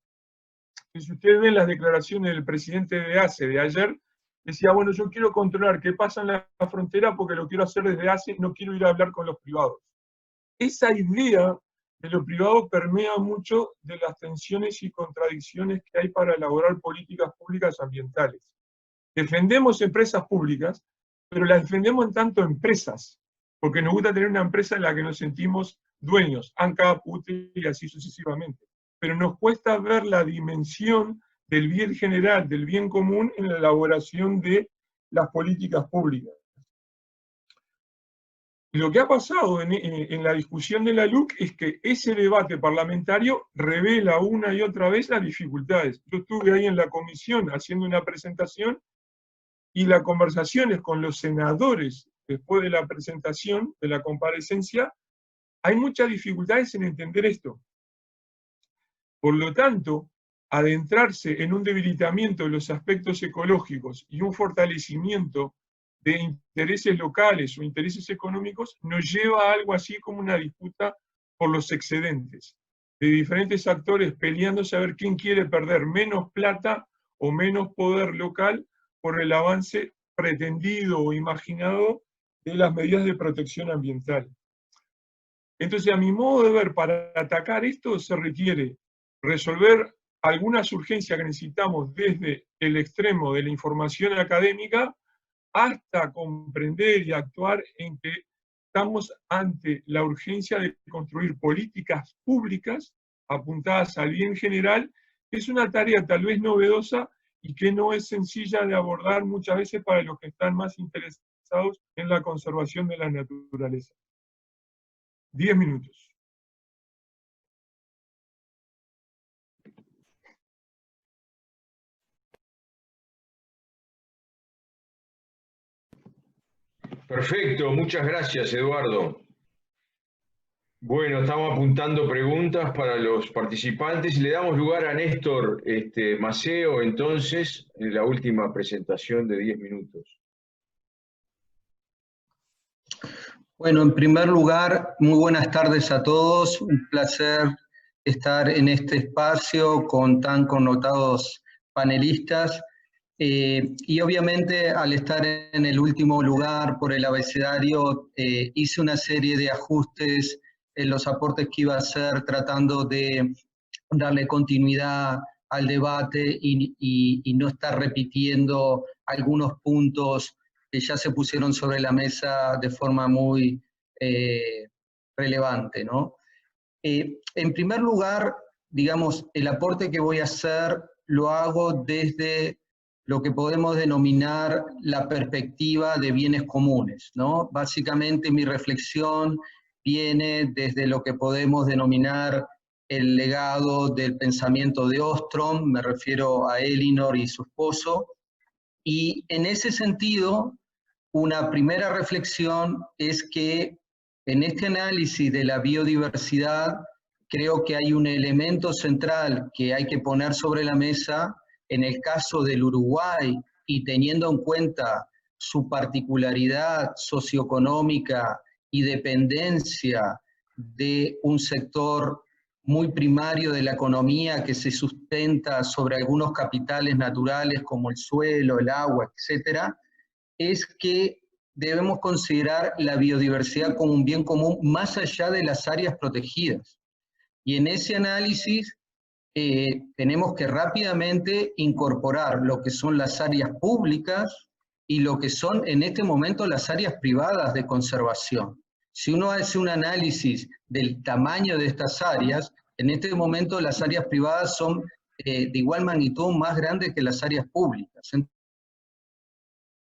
Si ustedes ven las declaraciones del presidente de ACE de ayer, decía, bueno, yo quiero controlar qué pasa en la frontera porque lo quiero hacer desde ACE, no quiero ir a hablar con los privados. Esa idea de lo privado permea mucho de las tensiones y contradicciones que hay para elaborar políticas públicas ambientales. Defendemos empresas públicas, pero las defendemos en tanto empresas, porque nos gusta tener una empresa en la que nos sentimos dueños, ANCAP, UTE y así sucesivamente. Pero nos cuesta ver la dimensión del bien general, del bien común en la elaboración de las políticas públicas. Lo que ha pasado en la discusión de la LUC es que ese debate parlamentario revela una y otra vez las dificultades. Yo estuve ahí en la comisión haciendo una presentación y las conversaciones con los senadores después de la presentación, de la comparecencia, hay muchas dificultades en entender esto. Por lo tanto, adentrarse en un debilitamiento de los aspectos ecológicos y un fortalecimiento de intereses locales o intereses económicos nos lleva a algo así como una disputa por los excedentes, de diferentes actores peleándose a ver quién quiere perder menos plata o menos poder local por el avance pretendido o imaginado de las medidas de protección ambiental. Entonces, a mi modo de ver, para atacar esto se requiere resolver algunas urgencias que necesitamos desde el extremo de la información académica hasta comprender y actuar en que estamos ante la urgencia de construir políticas públicas apuntadas al bien general, que es una tarea tal vez novedosa y que no es sencilla de abordar muchas veces para los que están más interesados en la conservación de la naturaleza. 10 minutos. Perfecto, muchas gracias, Eduardo. Bueno, estamos apuntando preguntas para los participantes y le damos lugar a Néstor Maceo, entonces, en la última presentación de 10 minutos. Bueno, en primer lugar, muy buenas tardes a todos. Un placer estar en este espacio con tan connotados panelistas. Y obviamente, al estar en el último lugar por el abecedario, hice una serie de ajustes en los aportes que iba a hacer, tratando de darle continuidad al debate y no estar repitiendo algunos puntos que ya se pusieron sobre la mesa de forma muy relevante, ¿no? En primer lugar, digamos, el aporte que voy a hacer lo hago desde lo que podemos denominar la perspectiva de bienes comunes, ¿no? Básicamente mi reflexión viene desde lo que podemos denominar el legado del pensamiento de Ostrom, me refiero a Elinor y su esposo, y en ese sentido, una primera reflexión es que en este análisis de la biodiversidad, creo que hay un elemento central que hay que poner sobre la mesa en el caso del Uruguay y teniendo en cuenta su particularidad socioeconómica y dependencia de un sector muy primario de la economía que se sustenta sobre algunos capitales naturales como el suelo, el agua, etcétera, es que debemos considerar la biodiversidad como un bien común más allá de las áreas protegidas. Y en ese análisis tenemos que rápidamente incorporar lo que son las áreas públicas y lo que son en este momento las áreas privadas de conservación. Si uno hace un análisis del tamaño de estas áreas, en este momento las áreas privadas son de igual magnitud más grandes que las áreas públicas. Un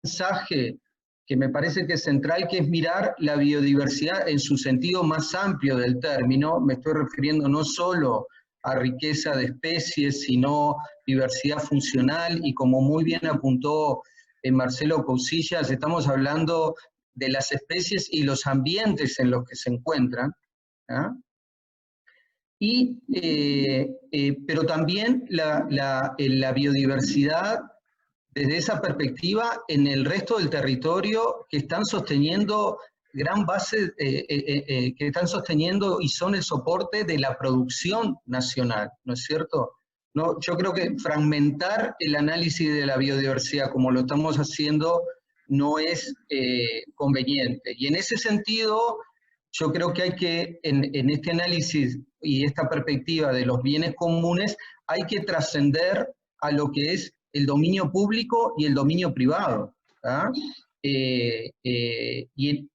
mensaje que me parece que es central, que es mirar la biodiversidad en su sentido más amplio del término. Me estoy refiriendo no solo a riqueza de especies, sino diversidad funcional, y como muy bien apuntó Marcelo Cousillas, estamos hablando de las especies y los ambientes en los que se encuentran, ¿ah? Pero también la biodiversidad desde esa perspectiva en el resto del territorio que están sosteniendo gran base, que están sosteniendo y son el soporte de la producción nacional, ¿no es cierto? No, yo creo que fragmentar el análisis de la biodiversidad como lo estamos haciendo no es conveniente. Y en ese sentido, yo creo que hay que, en este análisis y esta perspectiva de los bienes comunes, hay que trascender a lo que es el dominio público y el dominio privado.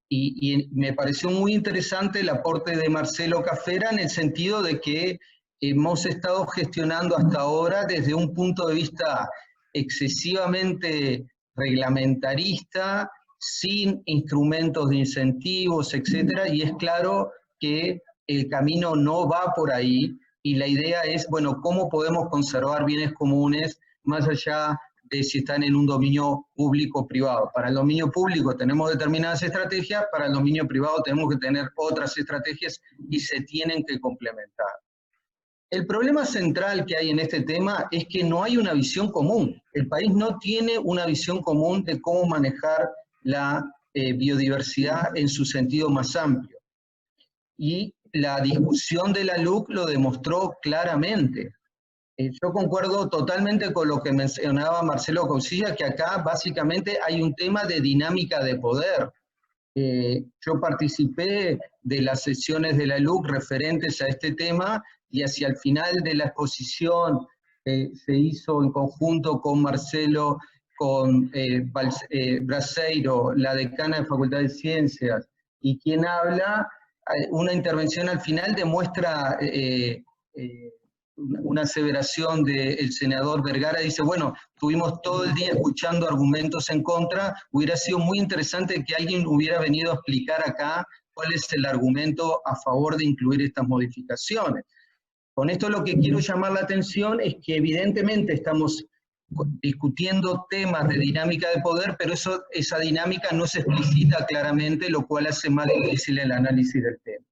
Y me pareció muy interesante el aporte de Marcelo Cafera en el sentido de que hemos estado gestionando hasta ahora desde un punto de vista excesivamente reglamentarista, sin instrumentos de incentivos, etcétera, y es claro que el camino no va por ahí, y la idea es, bueno, ¿cómo podemos conservar bienes comunes más allá de si están en un dominio público o privado? Para el dominio público tenemos determinadas estrategias, para el dominio privado tenemos que tener otras estrategias y se tienen que complementar. El problema central que hay en este tema es que no hay una visión común. El país no tiene una visión común de cómo manejar la biodiversidad en su sentido más amplio. Y la discusión de la LUC lo demostró claramente. Yo concuerdo totalmente con lo que mencionaba Marcelo Cousillas, que acá básicamente hay un tema de dinámica de poder. Yo participé de las sesiones de la LUC referentes a este tema, y hacia el final de la exposición se hizo en conjunto con Marcelo, con Braseiro, la decana de Facultad de Ciencias, y quien habla, una intervención al final demuestra una aseveración del senador Vergara, dice, bueno, tuvimos todo el día escuchando argumentos en contra, hubiera sido muy interesante que alguien hubiera venido a explicar acá cuál es el argumento a favor de incluir estas modificaciones. Con esto lo que quiero llamar la atención es que evidentemente estamos discutiendo temas de dinámica de poder, pero esa dinámica no se explicita claramente, lo cual hace más difícil el análisis del tema.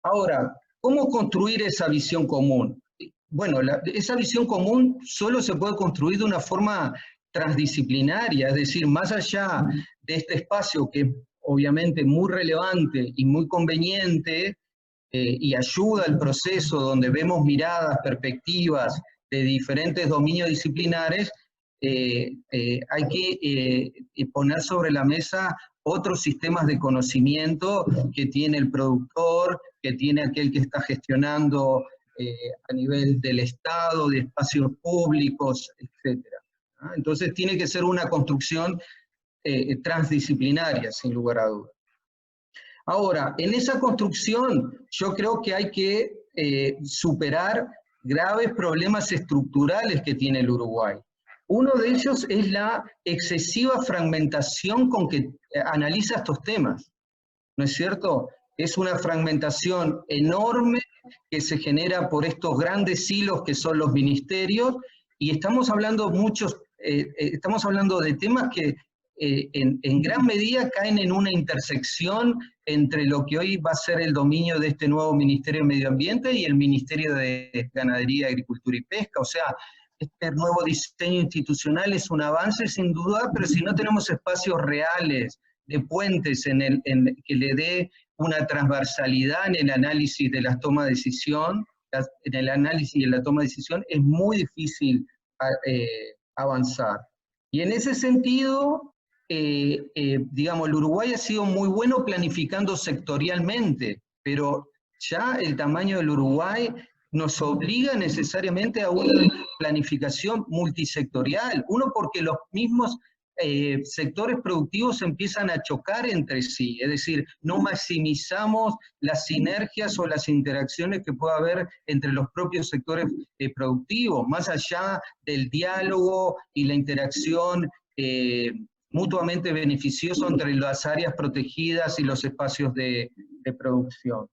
Ahora, ¿cómo construir esa visión común? Bueno, esa visión común solo se puede construir de una forma transdisciplinaria, es decir, más allá de este espacio que es obviamente muy relevante y muy conveniente y ayuda al proceso donde vemos miradas, perspectivas de diferentes dominios disciplinares, hay que poner sobre la mesa otros sistemas de conocimiento que tiene el productor, que tiene aquel que está gestionando a nivel del Estado, de espacios públicos, etc. Entonces tiene que ser una construcción transdisciplinaria, sin lugar a dudas. Ahora, en esa construcción yo creo que hay que superar graves problemas estructurales que tiene el Uruguay. Uno de ellos es la excesiva fragmentación con que analiza estos temas, ¿no es cierto? Es una fragmentación enorme que se genera por estos grandes hilos que son los ministerios, y estamos hablando de temas que en gran medida caen en una intersección entre lo que hoy va a ser el dominio de este nuevo Ministerio de Medio Ambiente y el Ministerio de Ganadería, Agricultura y Pesca. O sea, este nuevo diseño institucional es un avance sin duda, pero si no tenemos espacios reales de puentes que le dé una transversalidad en el análisis de las tomas de decisión, es muy difícil avanzar. Y en ese sentido, digamos, el Uruguay ha sido muy bueno planificando sectorialmente, pero ya el tamaño del Uruguay nos obliga necesariamente a una planificación multisectorial. Uno, porque los mismos sectores productivos empiezan a chocar entre sí, es decir, no maximizamos las sinergias o las interacciones que pueda haber entre los propios sectores productivos, más allá del diálogo y la interacción mutuamente beneficioso entre las áreas protegidas y los espacios de producción.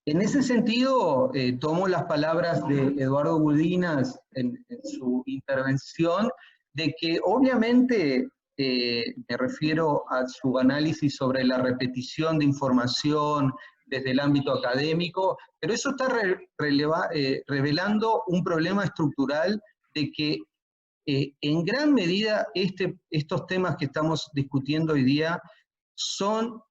En ese sentido, tomo las palabras de Eduardo Gudinas en su intervención, de que obviamente, me refiero a su análisis sobre la repetición de información desde el ámbito académico, pero eso está revelando un problema estructural de que en gran medida estos temas que estamos discutiendo hoy día son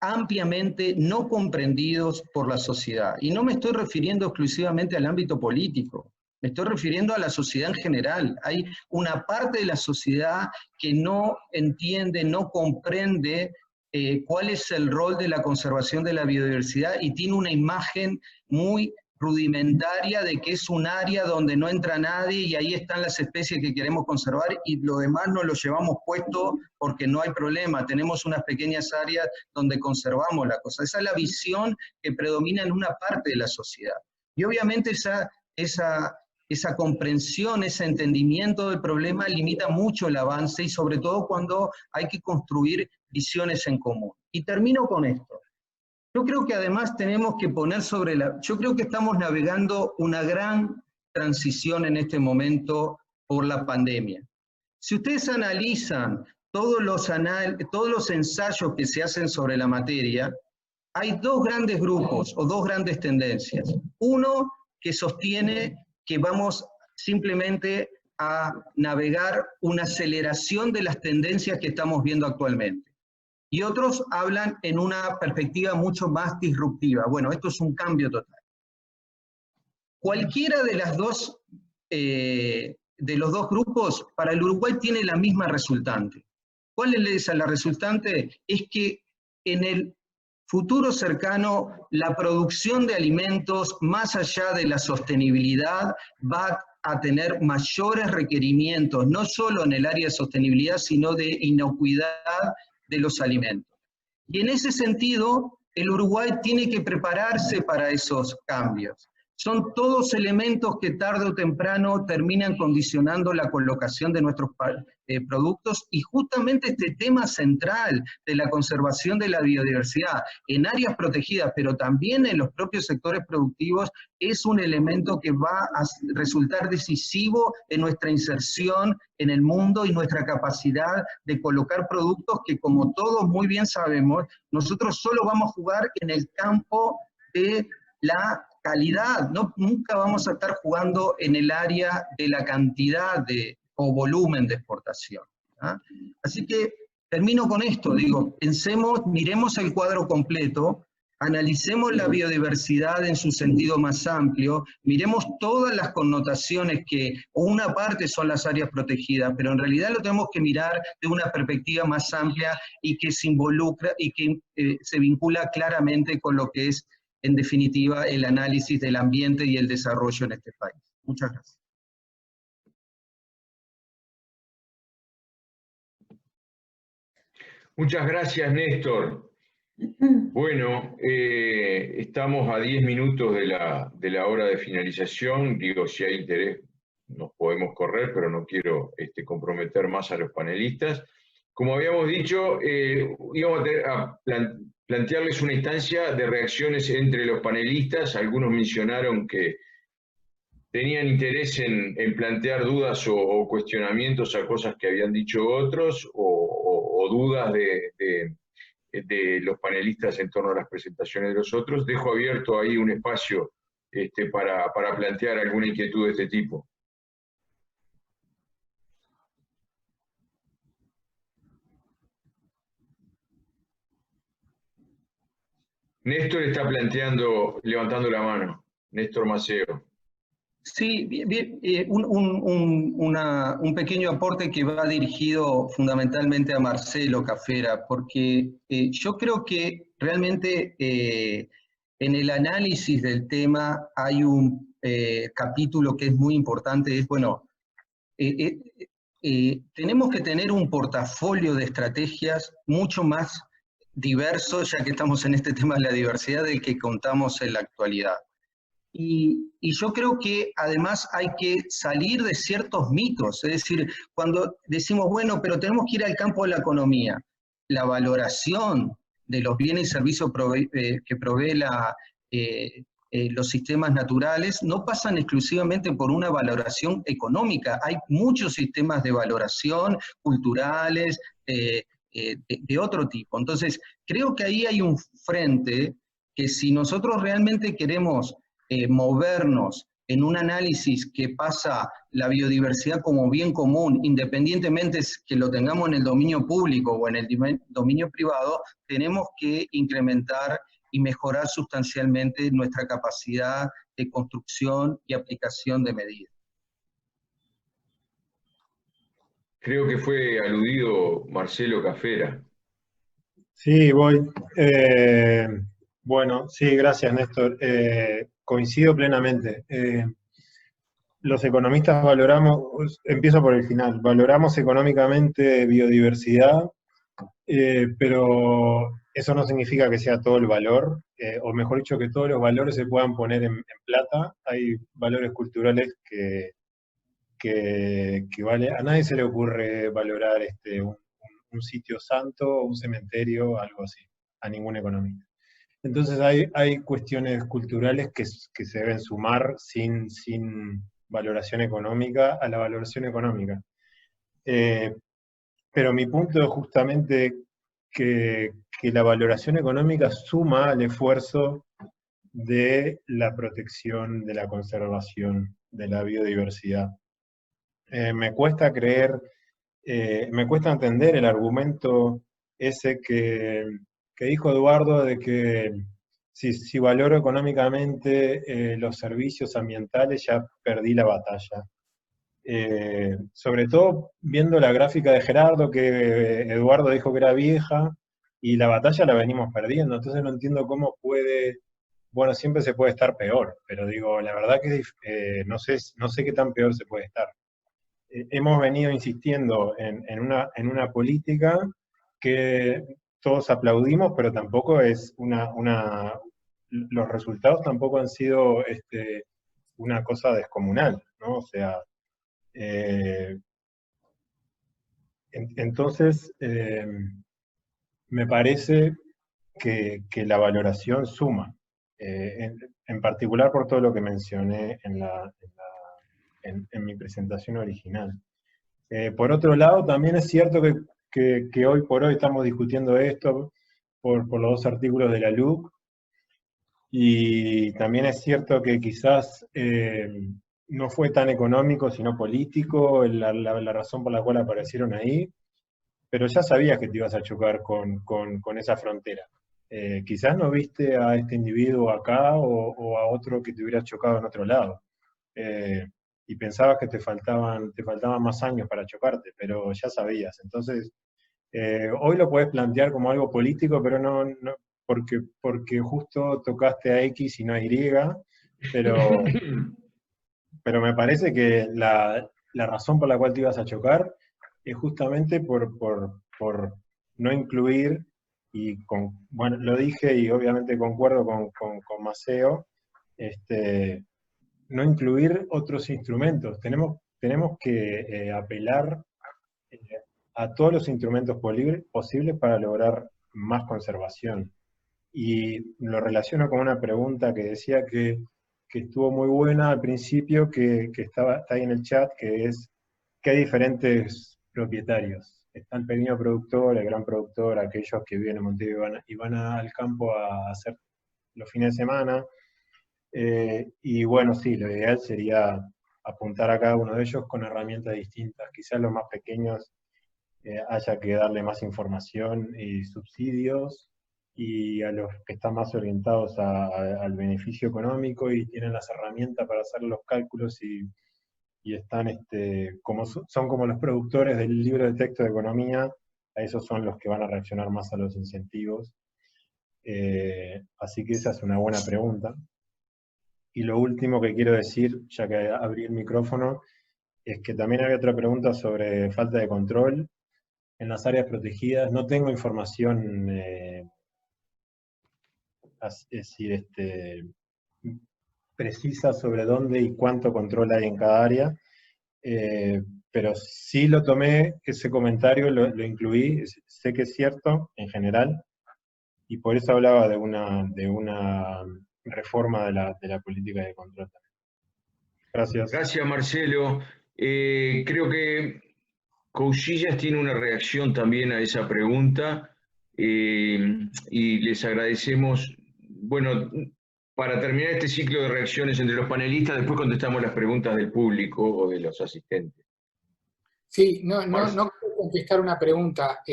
ampliamente no comprendidos por la sociedad. Y no me estoy refiriendo exclusivamente al ámbito político, me estoy refiriendo a la sociedad en general. Hay una parte de la sociedad que no entiende, no comprende cuál es el rol de la conservación de la biodiversidad y tiene una imagen muy rudimentaria de que es un área donde no entra nadie y ahí están las especies que queremos conservar y lo demás nos lo llevamos puesto porque no hay problema, tenemos unas pequeñas áreas donde conservamos la cosa. Esa es la visión que predomina en una parte de la sociedad. Y obviamente esa comprensión, ese entendimiento del problema limita mucho el avance y sobre todo cuando hay que construir visiones en común. Y termino con esto. Yo creo que además tenemos que poner yo creo que estamos navegando una gran transición en este momento por la pandemia. Si ustedes analizan todos los ensayos que se hacen sobre la materia, hay dos grandes grupos o dos grandes tendencias. Uno que sostiene que vamos simplemente a navegar una aceleración de las tendencias que estamos viendo actualmente. Y otros hablan en una perspectiva mucho más disruptiva. Bueno, esto es un cambio total. Cualquiera de los dos grupos, para el Uruguay tiene la misma resultante. ¿Cuál es la resultante? Es que en el futuro cercano, la producción de alimentos, más allá de la sostenibilidad, va a tener mayores requerimientos, no solo en el área de sostenibilidad, sino de inocuidad de los alimentos. Y en ese sentido, el Uruguay tiene que prepararse para esos cambios. Son todos elementos que tarde o temprano terminan condicionando la colocación de nuestros productos, y justamente este tema central de la conservación de la biodiversidad en áreas protegidas, pero también en los propios sectores productivos, es un elemento que va a resultar decisivo en nuestra inserción en el mundo y nuestra capacidad de colocar productos que, como todos muy bien sabemos, nosotros solo vamos a jugar en el campo de la calidad, nunca vamos a estar jugando en el área de la cantidad o volumen de exportación. Así que termino con esto, digo, pensemos, miremos el cuadro completo, analicemos la biodiversidad en su sentido más amplio, miremos todas las connotaciones que, o una parte son las áreas protegidas, pero en realidad lo tenemos que mirar de una perspectiva más amplia y que se involucra y que se vincula claramente con lo que es, en definitiva, el análisis del ambiente y el desarrollo en este país. Muchas gracias. Muchas gracias, Néstor. Bueno, estamos a 10 minutos de la hora de finalización. Digo, si hay interés, nos podemos correr, pero no quiero comprometer más a los panelistas. Como habíamos dicho, íbamos a plantearles una instancia de reacciones entre los panelistas. Algunos mencionaron que tenían interés en plantear dudas o cuestionamientos a cosas que habían dicho otros, o dudas de los panelistas en torno a las presentaciones de los otros. Dejo abierto ahí un espacio para plantear alguna inquietud de este tipo. Néstor está levantando la mano. Néstor Maceo. Sí, bien, un pequeño aporte que va dirigido fundamentalmente a Marcelo Cafera, porque yo creo que realmente en el análisis del tema hay un capítulo que es muy importante, es, bueno, tenemos que tener un portafolio de estrategias mucho más diverso, ya que estamos en este tema de la diversidad, del que contamos en la actualidad. Y yo creo que además hay que salir de ciertos mitos, es decir, cuando decimos, bueno, pero tenemos que ir al campo de la economía, la valoración de los bienes y servicios que provee los sistemas naturales no pasan exclusivamente por una valoración económica, hay muchos sistemas de valoración culturales, de otro tipo. Entonces, creo que ahí hay un frente que, si nosotros realmente queremos movernos en un análisis que pasa la biodiversidad como bien común, independientemente que lo tengamos en el dominio público o en el dominio privado, tenemos que incrementar y mejorar sustancialmente nuestra capacidad de construcción y aplicación de medidas. Creo que fue aludido Marcelo Cafera. Sí, voy. Bueno, sí, gracias, Néstor. Coincido plenamente. Los economistas valoramos, empiezo por el final, valoramos económicamente biodiversidad, pero eso no significa que sea todo el valor, o mejor dicho, que todos los valores se puedan poner en plata. Hay valores culturales que vale, a nadie se le ocurre valorar un sitio santo, un cementerio, algo así, a ningún economista. Entonces hay cuestiones culturales que se deben sumar sin valoración económica a la valoración económica. Pero mi punto es justamente que la valoración económica suma al esfuerzo de la protección, de la conservación, de la biodiversidad. Me cuesta creer, me cuesta entender el argumento ese que dijo Eduardo, de que si valoro económicamente los servicios ambientales, ya perdí la batalla. Sobre todo viendo la gráfica de Gerardo, que Eduardo dijo que era vieja, y la batalla la venimos perdiendo, entonces no entiendo cómo puede, bueno, siempre se puede estar peor, pero digo, la verdad que no sé qué tan peor se puede estar. Hemos venido insistiendo en una política que todos aplaudimos, pero tampoco es los resultados tampoco han sido una cosa descomunal, ¿no? O sea, entonces, me parece que la valoración suma, en particular por todo lo que mencioné en mi presentación original. Por otro lado, también es cierto que hoy por hoy estamos discutiendo esto por los dos artículos de la LUC, y también es cierto que quizás no fue tan económico, sino político, la razón por la cual aparecieron ahí, pero ya sabías que te ibas a chocar con esa frontera. Quizás no viste a este individuo acá o a otro que te hubiera chocado en otro lado. Y pensabas que te faltaban más años para chocarte, pero ya sabías. Entonces, hoy lo puedes plantear como algo político, pero no porque justo tocaste a X y no a Y, pero me parece que la razón por la cual te ibas a chocar es justamente por no incluir, bueno, lo dije y obviamente concuerdo con Maceo, no incluir otros instrumentos. Tenemos que apelar a todos los instrumentos posibles para lograr más conservación. Y lo relaciono con una pregunta que decía que estuvo muy buena al principio, que está ahí en el chat, que es que hay diferentes propietarios. Está el pequeño productor, el gran productor, aquellos que viven en Montevideo y van al campo a hacer los fines de semana. Y bueno, sí, lo ideal sería apuntar a cada uno de ellos con herramientas distintas. Quizás los más pequeños haya que darle más información y subsidios, y a los que están más orientados al beneficio económico y tienen las herramientas para hacer los cálculos y están, son como los productores del libro de texto de economía, a esos son los que van a reaccionar más a los incentivos. Así que esa es una buena pregunta. Y lo último que quiero decir, ya que abrí el micrófono, es que también hay otra pregunta sobre falta de control en las áreas protegidas. No tengo información precisa sobre dónde y cuánto control hay en cada área, pero sí lo tomé, ese comentario lo incluí, sé que es cierto en general, y por eso hablaba de una reforma de la política de control. Gracias. Gracias, Marcelo. Creo que Couchillas tiene una reacción también a esa pregunta, y les agradecemos. Bueno, para terminar este ciclo de reacciones entre los panelistas, después contestamos las preguntas del público o de los asistentes. Sí, no quiero contestar una pregunta,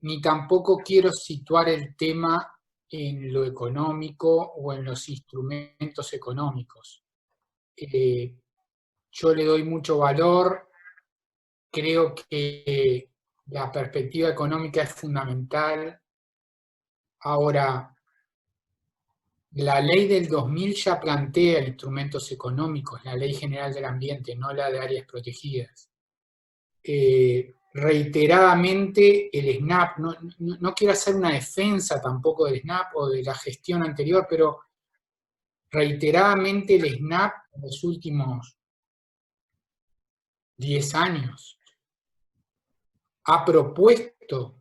ni tampoco quiero situar el tema en lo económico o en los instrumentos económicos. Yo le doy mucho valor, creo que la perspectiva económica es fundamental. Ahora, la ley del 2000 ya plantea instrumentos económicos, la Ley General del Ambiente, no la de áreas protegidas. Reiteradamente el SNAP, no quiero hacer una defensa tampoco del SNAP o de la gestión anterior, pero reiteradamente el SNAP en los últimos 10 años ha propuesto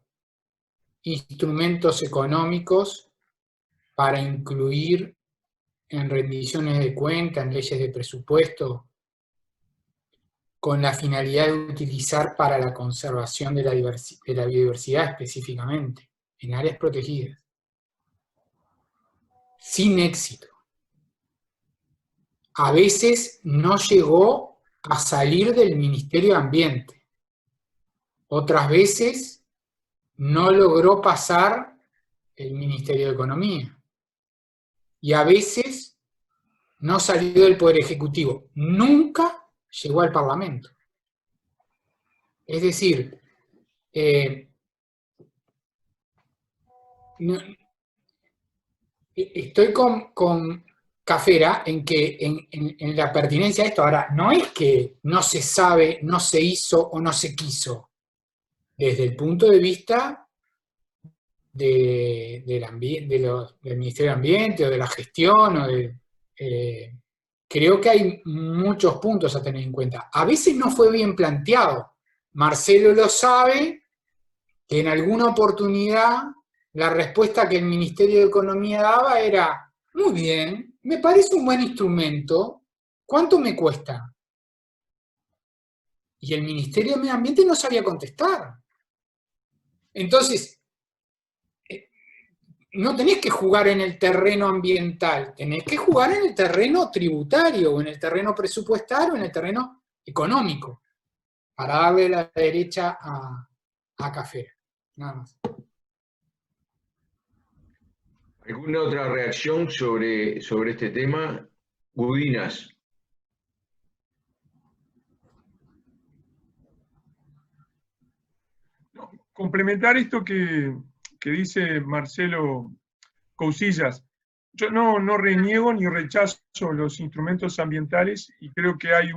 instrumentos económicos para incluir en rendiciones de cuenta, en leyes de presupuesto, con la finalidad de utilizar para la conservación de la biodiversidad específicamente, en áreas protegidas. Sin éxito. A veces no llegó a salir del Ministerio de Ambiente. Otras veces no logró pasar el Ministerio de Economía. Y a veces no salió del Poder Ejecutivo. Nunca llegó al Parlamento. Es decir, estoy con Cafera en que en la pertinencia de esto. Ahora, no es que no se sabe, no se hizo o no se quiso. Desde el punto de vista del Ministerio de Ambiente o de la gestión, creo que hay muchos puntos a tener en cuenta. A veces no fue bien planteado. Marcelo lo sabe, que en alguna oportunidad la respuesta que el Ministerio de Economía daba era: muy bien, me parece un buen instrumento, ¿cuánto me cuesta? Y el Ministerio de Medio Ambiente no sabía contestar. Entonces, no tenés que jugar en el terreno ambiental, tenés que jugar en el terreno tributario, o en el terreno presupuestario, o en el terreno económico, para darle la derecha a Café. Nada más. ¿Alguna otra reacción sobre este tema? Gudinas. Complementar esto que dice Marcelo Cousillas. Yo no reniego ni rechazo los instrumentos ambientales y creo que hay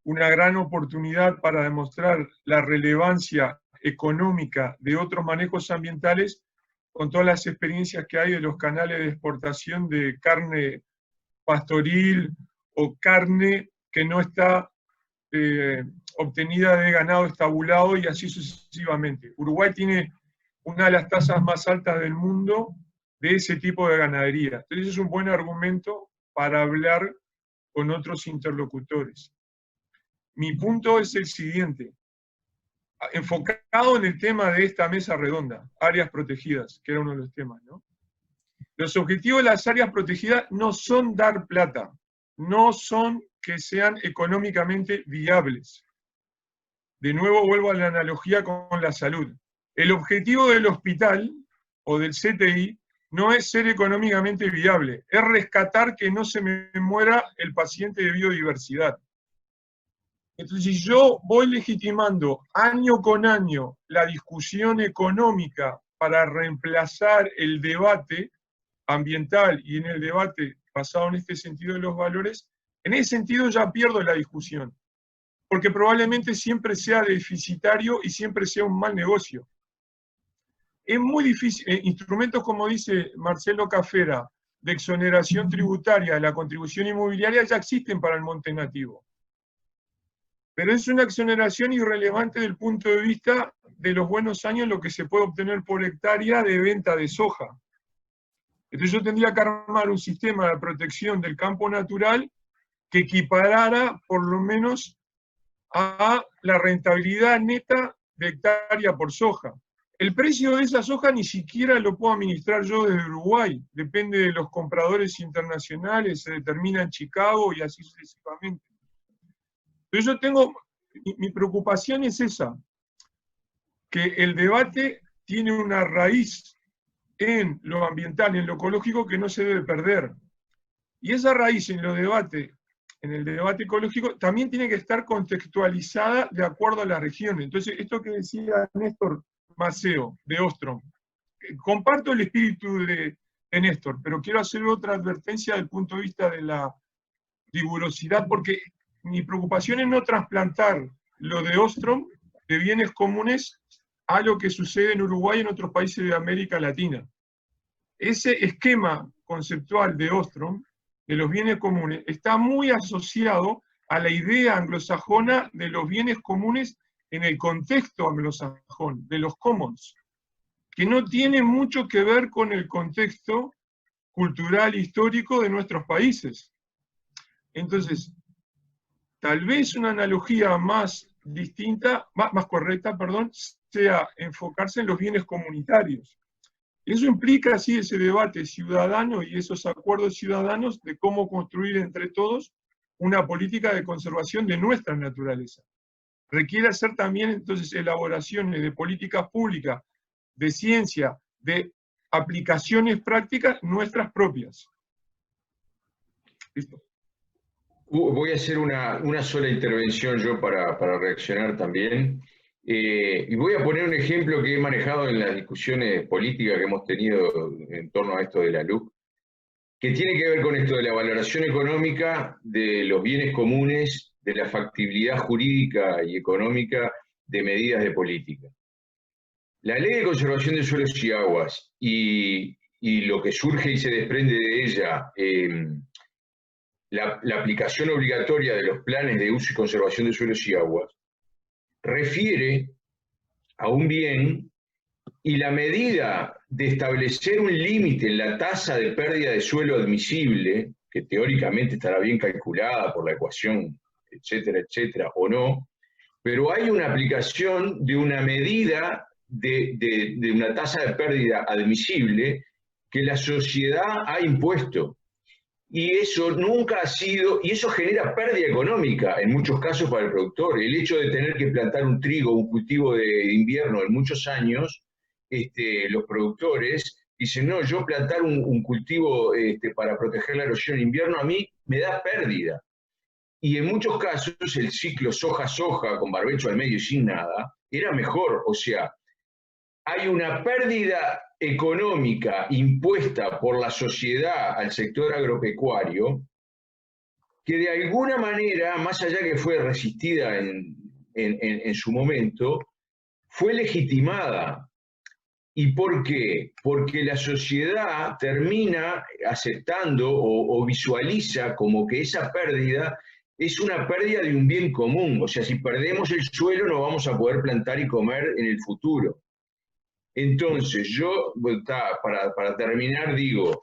una gran oportunidad para demostrar la relevancia económica de otros manejos ambientales con todas las experiencias que hay de los canales de exportación de carne pastoril o carne que no está obtenida de ganado estabulado y así sucesivamente. Uruguay tiene una de las tasas más altas del mundo de ese tipo de ganadería. Entonces es un buen argumento para hablar con otros interlocutores. Mi punto es el siguiente, enfocado en el tema de esta mesa redonda, áreas protegidas, que era uno de los temas, ¿no? Los objetivos de las áreas protegidas no son dar plata, no son que sean económicamente viables. De nuevo vuelvo a la analogía con la salud. El objetivo del hospital o del CTI no es ser económicamente viable, es rescatar que no se me muera el paciente de biodiversidad. Entonces, si yo voy legitimando año con año la discusión económica para reemplazar el debate ambiental y en el debate basado en este sentido de los valores, en ese sentido ya pierdo la discusión, porque probablemente siempre sea deficitario y siempre sea un mal negocio. Es muy difícil, instrumentos como dice Marcelo Cafera, de exoneración tributaria de la contribución inmobiliaria ya existen para el monte nativo. Pero es una exoneración irrelevante desde el punto de vista de los buenos años, lo que se puede obtener por hectárea de venta de soja. Entonces yo tendría que armar un sistema de protección del campo natural que equiparara por lo menos a la rentabilidad neta de hectárea por soja. El precio de esa soja ni siquiera lo puedo administrar yo desde Uruguay, depende de los compradores internacionales, se determina en Chicago y así sucesivamente. Entonces yo tengo, mi preocupación es esa, que el debate tiene una raíz en lo ambiental, en lo ecológico, que no se debe perder. Y esa raíz en el debate ecológico, también tiene que estar contextualizada de acuerdo a las regiones. Entonces, esto que decía Néstor Maceo, de Ostrom, comparto el espíritu de Néstor, pero quiero hacer otra advertencia desde el punto de vista de la rigurosidad, porque mi preocupación es no trasplantar lo de Ostrom, de bienes comunes, a lo que sucede en Uruguay y en otros países de América Latina. Ese esquema conceptual de Ostrom, de los bienes comunes, está muy asociado a la idea anglosajona de los bienes comunes en el contexto anglosajón, de los commons, que no tiene mucho que ver con el contexto cultural e histórico de nuestros países. Entonces, tal vez una analogía más distinta, más correcta, perdón, sea enfocarse en los bienes comunitarios. Eso implica, sí, ese debate ciudadano y esos acuerdos ciudadanos de cómo construir entre todos una política de conservación de nuestra naturaleza. Requiere hacer también, entonces, elaboraciones de políticas públicas, de ciencia, de aplicaciones prácticas nuestras propias. Listo. Voy a hacer una sola intervención yo para reaccionar también. Y voy a poner un ejemplo que he manejado en las discusiones políticas que hemos tenido en torno a esto de la LUC, que tiene que ver con esto de la valoración económica de los bienes comunes, de la factibilidad jurídica y económica de medidas de política. La Ley de Conservación de Suelos y Aguas y lo que surge y se desprende de ella, la aplicación obligatoria de los planes de uso y conservación de suelos y aguas, refiere a un bien, y la medida de establecer un límite en la tasa de pérdida de suelo admisible, que teóricamente estará bien calculada por la ecuación, etcétera, etcétera, o no, pero hay una aplicación de una medida de una tasa de pérdida admisible que la sociedad ha impuesto. Y eso nunca ha sido, y eso genera pérdida económica en muchos casos para el productor. El hecho de tener que plantar un trigo, un cultivo de invierno en muchos años, los productores dicen, no, yo plantar un cultivo para proteger la erosión en invierno a mí me da pérdida. Y en muchos casos el ciclo soja-soja con barbecho al medio y sin nada era mejor. O sea, hay una pérdida económica impuesta por la sociedad al sector agropecuario que de alguna manera, más allá que fue resistida en su momento, fue legitimada. ¿Y por qué? Porque la sociedad termina aceptando o visualiza como que esa pérdida es una pérdida de un bien común. O sea, si perdemos el suelo no vamos a poder plantar y comer en el futuro. Entonces, yo, para terminar, digo,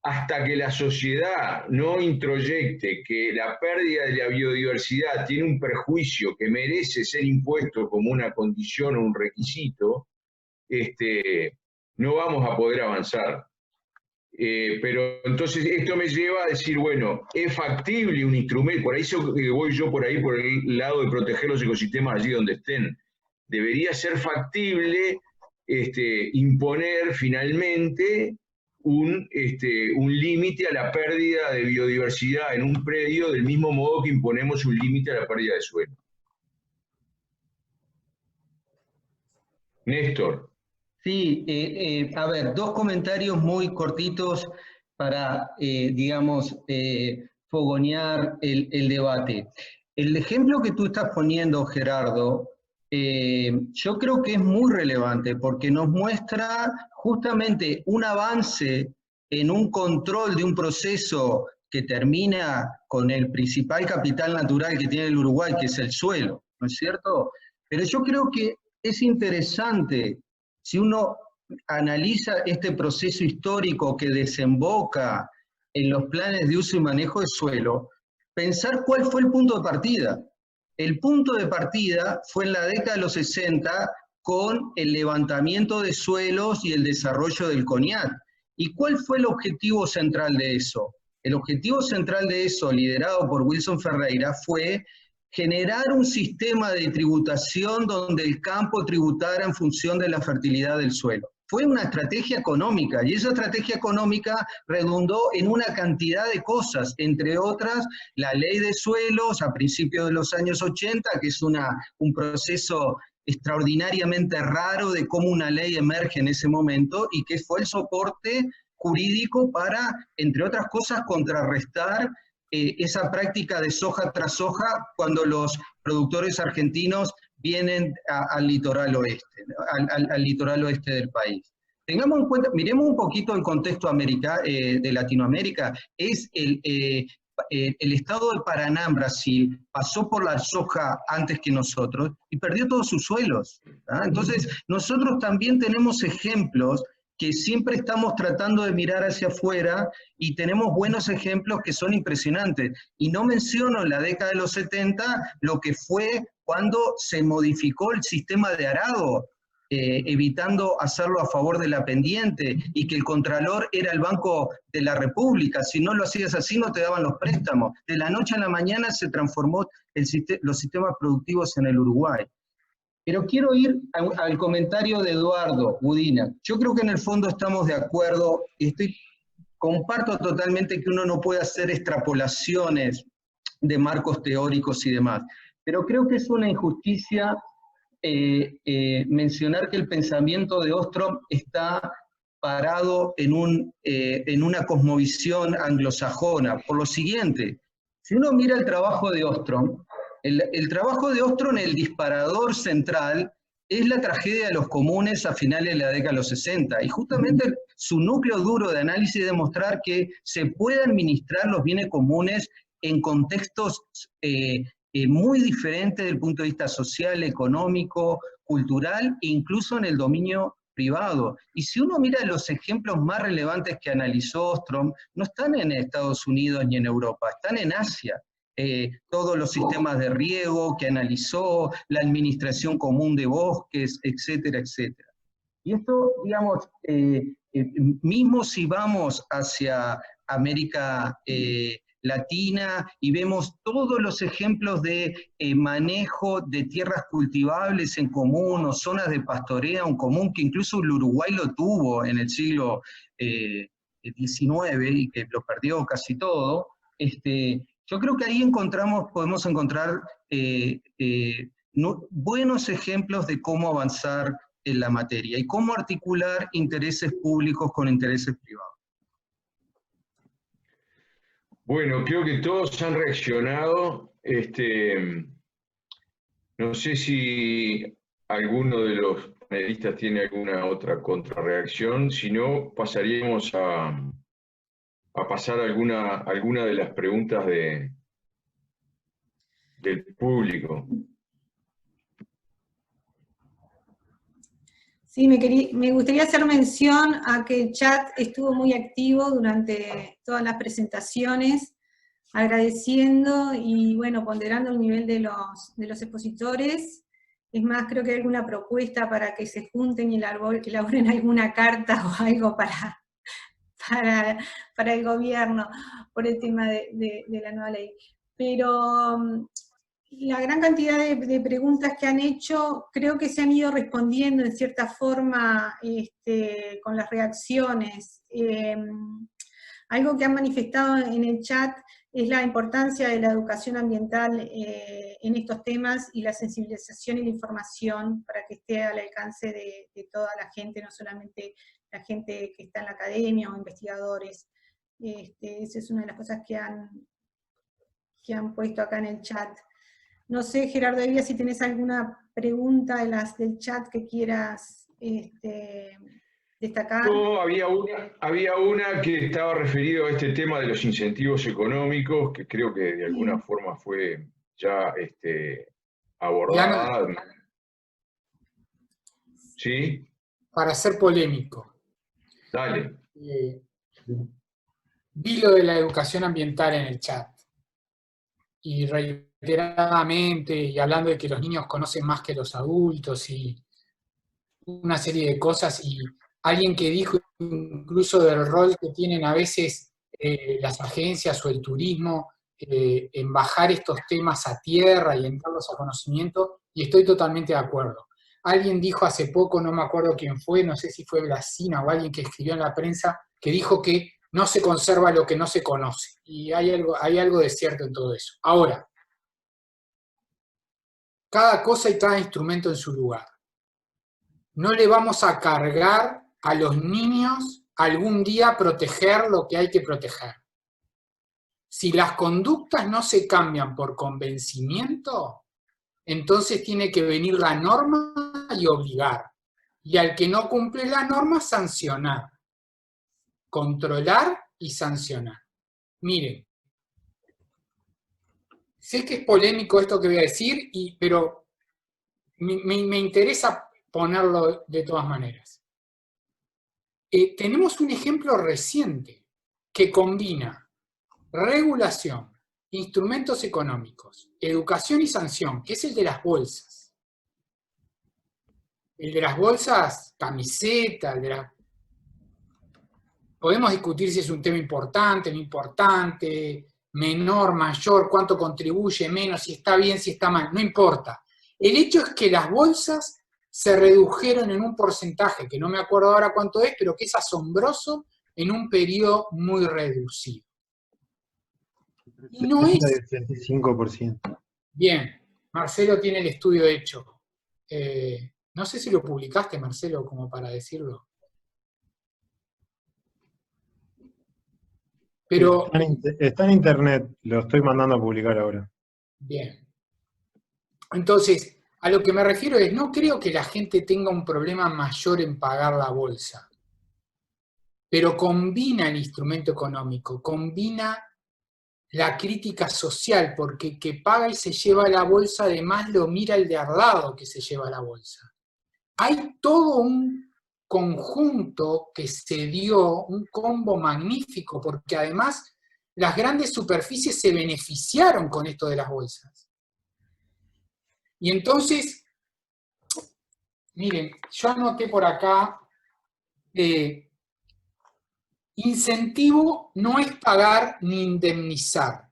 hasta que la sociedad no introyecte que la pérdida de la biodiversidad tiene un perjuicio que merece ser impuesto como una condición o un requisito, no vamos a poder avanzar. Pero entonces esto me lleva a decir, bueno, es factible un instrumento, por ahí voy yo por ahí por el lado de proteger los ecosistemas allí donde estén. Debería ser factible imponer finalmente un límite a la pérdida de biodiversidad en un predio del mismo modo que imponemos un límite a la pérdida de suelo. Néstor. Sí, a ver, dos comentarios muy cortitos para, digamos, fogonear el debate. El ejemplo que tú estás poniendo, Gerardo, yo creo que es muy relevante porque nos muestra justamente un avance en un control de un proceso que termina con el principal capital natural que tiene el Uruguay, que es el suelo, ¿no es cierto? Pero yo creo que es interesante, si uno analiza este proceso histórico que desemboca en los planes de uso y manejo de suelo, pensar cuál fue el punto de partida. El punto de partida fue en la década de los 60 con el levantamiento de suelos y el desarrollo del CONIAT. ¿Y cuál fue el objetivo central de eso? El objetivo central de eso, liderado por Wilson Ferreira, fue generar un sistema de tributación donde el campo tributara en función de la fertilidad del suelo. Fue una estrategia económica, y esa estrategia económica redundó en una cantidad de cosas, entre otras la ley de suelos a principios de los años 80, que es un proceso extraordinariamente raro de cómo una ley emerge en ese momento y que fue el soporte jurídico para, entre otras cosas, contrarrestar esa práctica de soja tras soja cuando los productores argentinos vienen al litoral oeste, al litoral oeste del país. Tengamos en cuenta, miremos un poquito el contexto de Latinoamérica. Es el estado de Paraná, en Brasil, pasó por la soja antes que nosotros y perdió todos sus suelos. Entonces, nosotros también tenemos ejemplos que siempre estamos tratando de mirar hacia afuera y tenemos buenos ejemplos que son impresionantes. Y no menciono en la década de los 70 lo que fue cuando se modificó el sistema de arado, evitando hacerlo a favor de la pendiente, y que el contralor era el Banco de la República. Si no lo hacías así, no te daban los préstamos. De la noche a la mañana se transformó los sistemas productivos en el Uruguay. Pero quiero ir al comentario de Eduardo Budina. Yo creo que en el fondo estamos de acuerdo, y comparto totalmente que uno no puede hacer extrapolaciones de marcos teóricos y demás, pero creo que es una injusticia mencionar que el pensamiento de Ostrom está parado en una cosmovisión anglosajona. Por lo siguiente, si uno mira el trabajo de Ostrom, el trabajo de Ostrom, el disparador central, es la tragedia de los comunes a finales de la década de los 60, y justamente su núcleo duro de análisis es demostrar que se puede administrar los bienes comunes en contextos muy diferentes desde el punto de vista social, económico, cultural, e incluso en el dominio privado. Y si uno mira los ejemplos más relevantes que analizó Ostrom, no están en Estados Unidos ni en Europa, están en Asia. Todos los sistemas de riego que analizó, la administración común de bosques, etcétera, etcétera. Y esto, digamos, mismo si vamos hacia América Latina y vemos todos los ejemplos de manejo de tierras cultivables en común o zonas de pastoreo en común, que incluso el Uruguay lo tuvo en el siglo XIX y que lo perdió casi todo, yo creo que ahí podemos encontrar buenos ejemplos de cómo avanzar en la materia y cómo articular intereses públicos con intereses privados. Bueno, creo que todos han reaccionado. No sé si alguno de los panelistas tiene alguna otra contrarreacción, si no, pasaríamos a pasar alguna de las preguntas del público. Sí, me gustaría hacer mención a que el chat estuvo muy activo durante todas las presentaciones, agradeciendo y, bueno, ponderando el nivel de los expositores. Es más, creo que hay alguna propuesta para que se junten y elaboren alguna carta o algo para el gobierno por el tema de la nueva ley. Pero la gran cantidad de preguntas que han hecho, creo que se han ido respondiendo en cierta forma con las reacciones. Algo que han manifestado en el chat es la importancia de la educación ambiental en estos temas y la sensibilización y la información para que esté al alcance de toda la gente, no solamente la gente que está en la academia o investigadores. Esa es una de las cosas que han puesto acá en el chat. No sé, Gerardo Evia, si tenés alguna pregunta de las del chat que quieras destacar. No, había una que estaba referido a este tema de los incentivos económicos, que creo que de alguna forma fue ya abordada. ¿Sí? Para ser polémico. Dale. Vi lo de la educación ambiental en el chat. Y reiteradamente, y hablando de que los niños conocen más que los adultos, y una serie de cosas, y alguien que dijo incluso del rol que tienen a veces las agencias o el turismo en bajar estos temas a tierra y en darlos a conocimiento, y estoy totalmente de acuerdo. Alguien dijo hace poco, no me acuerdo quién fue, no sé si fue Blasina o alguien que escribió en la prensa, que dijo que no se conserva lo que no se conoce. Y hay algo de cierto en todo eso. Ahora, cada cosa y cada instrumento en su lugar. No le vamos a cargar a los niños algún día proteger lo que hay que proteger. Si las conductas no se cambian por convencimiento, entonces tiene que venir la norma y obligar. Y al que no cumple la norma, sancionar. Controlar y sancionar. Miren, sé que es polémico esto que voy a decir, pero me interesa ponerlo de todas maneras. Tenemos un ejemplo reciente que combina regulación, instrumentos económicos, educación y sanción, que es el de las bolsas. El de las bolsas, camiseta, podemos discutir si es un tema importante, no importante, menor, mayor, cuánto contribuye, menos, si está bien, si está mal, no importa. El hecho es que las bolsas se redujeron en un porcentaje, que no me acuerdo ahora cuánto es, pero que es asombroso en un periodo muy reducido. Y no es... El 35%. Bien, Marcelo tiene el estudio hecho. No sé si lo publicaste, Marcelo, como para decirlo. Pero, está en internet, lo estoy mandando a publicar ahora. Bien. Entonces, A lo que me refiero es, no creo que la gente tenga un problema mayor en pagar la bolsa, pero combina el instrumento económico, combina la crítica social, porque el que paga y se lleva la bolsa además lo mira el de al lado que se lleva la bolsa. Hay todo un conjunto que se dio, un combo magnífico, porque además las grandes superficies se beneficiaron con esto de las bolsas. Y entonces, miren, yo anoté por acá, incentivo no es pagar ni indemnizar.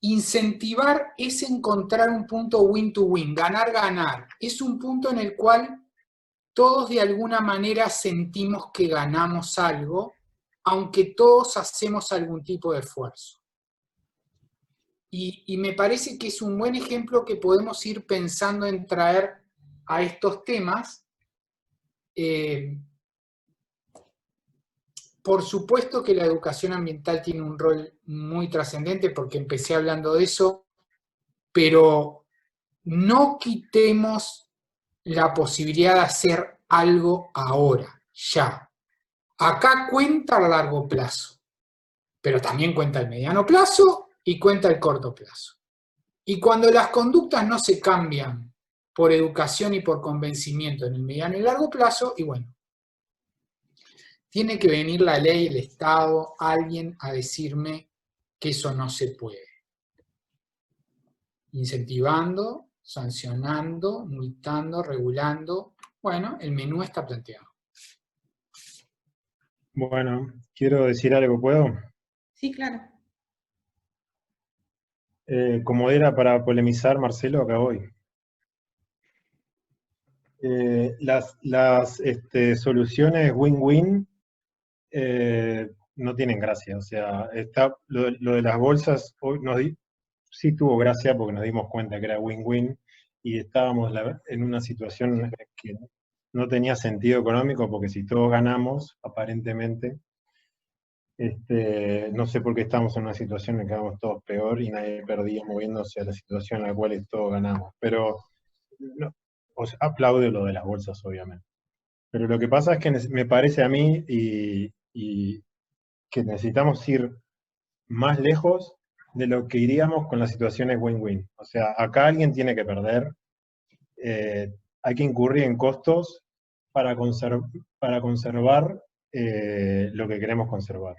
Incentivar es encontrar un punto win-to-win, ganar-ganar. Es un punto en el cual todos de alguna manera sentimos que ganamos algo, aunque todos hacemos algún tipo de esfuerzo. Y me parece que es un buen ejemplo que podemos ir pensando en traer a estos temas. Por supuesto que la educación ambiental tiene un rol muy trascendente, porque empecé hablando de eso, pero no quitemos la posibilidad de hacer algo ahora, ya. Acá cuenta a largo plazo, pero también cuenta el mediano plazo y cuenta el corto plazo. Y cuando las conductas no se cambian por educación y por convencimiento en el mediano y largo plazo, y bueno, tiene que venir la ley, el Estado, alguien a decirme que eso no se puede. Incentivando, sancionando, multando, regulando. Bueno, el menú está planteado. Bueno, quiero decir algo, ¿puedo? Sí, claro. Como era para polemizar, Marcelo, acá voy. Las soluciones win-win no tienen gracia. O sea, lo de las bolsas hoy sí tuvo gracia porque nos dimos cuenta que era win-win y estábamos en una situación que no tenía sentido económico, porque si todos ganamos, aparentemente, no sé por qué estamos en una situación en que vamos todos peor y nadie perdía moviéndose a la situación en la cual todos ganamos. Pero no, o sea, aplaudo lo de las bolsas, obviamente. Pero lo que pasa es que me parece a mí y que necesitamos ir más lejos de lo que iríamos con las situaciones win-win. O sea, acá alguien tiene que perder, hay que incurrir en costos para conservar lo que queremos conservar.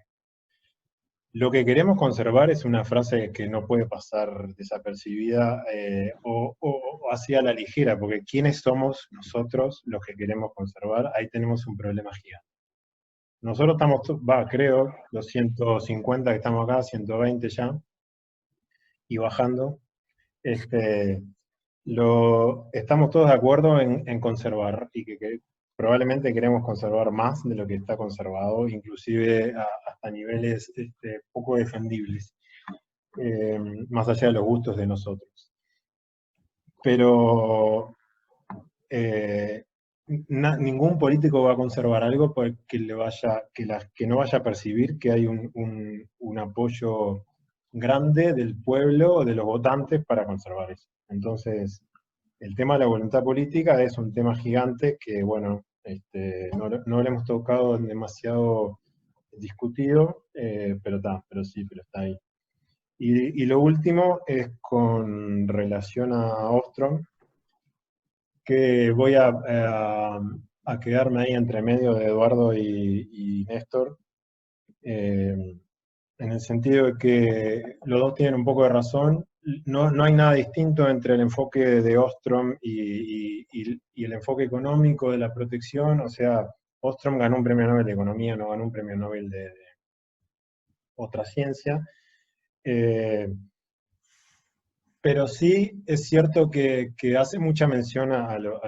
Lo que queremos conservar es una frase que no puede pasar desapercibida o así a la ligera, porque ¿quiénes somos nosotros los que queremos conservar? Ahí tenemos un problema gigante. Nosotros estamos, creo, los 150 que estamos acá, 120 ya, y bajando, estamos todos de acuerdo en conservar, y que probablemente queremos conservar más de lo que está conservado, inclusive hasta niveles poco defendibles, más allá de los gustos de nosotros. Pero ningún político va a conservar algo porque no vaya a percibir que hay un apoyo grande del pueblo o de los votantes para conservar eso. Entonces, el tema de la voluntad política es un tema gigante que, bueno, no lo hemos tocado demasiado discutido, pero está ahí. Y lo último es con relación a Ostrom, que voy a quedarme ahí entre medio de Eduardo y Néstor, en el sentido de que los dos tienen un poco de razón. No hay nada distinto entre el enfoque de Ostrom y el enfoque económico de la protección. O sea, Ostrom ganó un premio Nobel de Economía, no ganó un premio Nobel de otra ciencia. Pero sí es cierto que hace mucha mención a los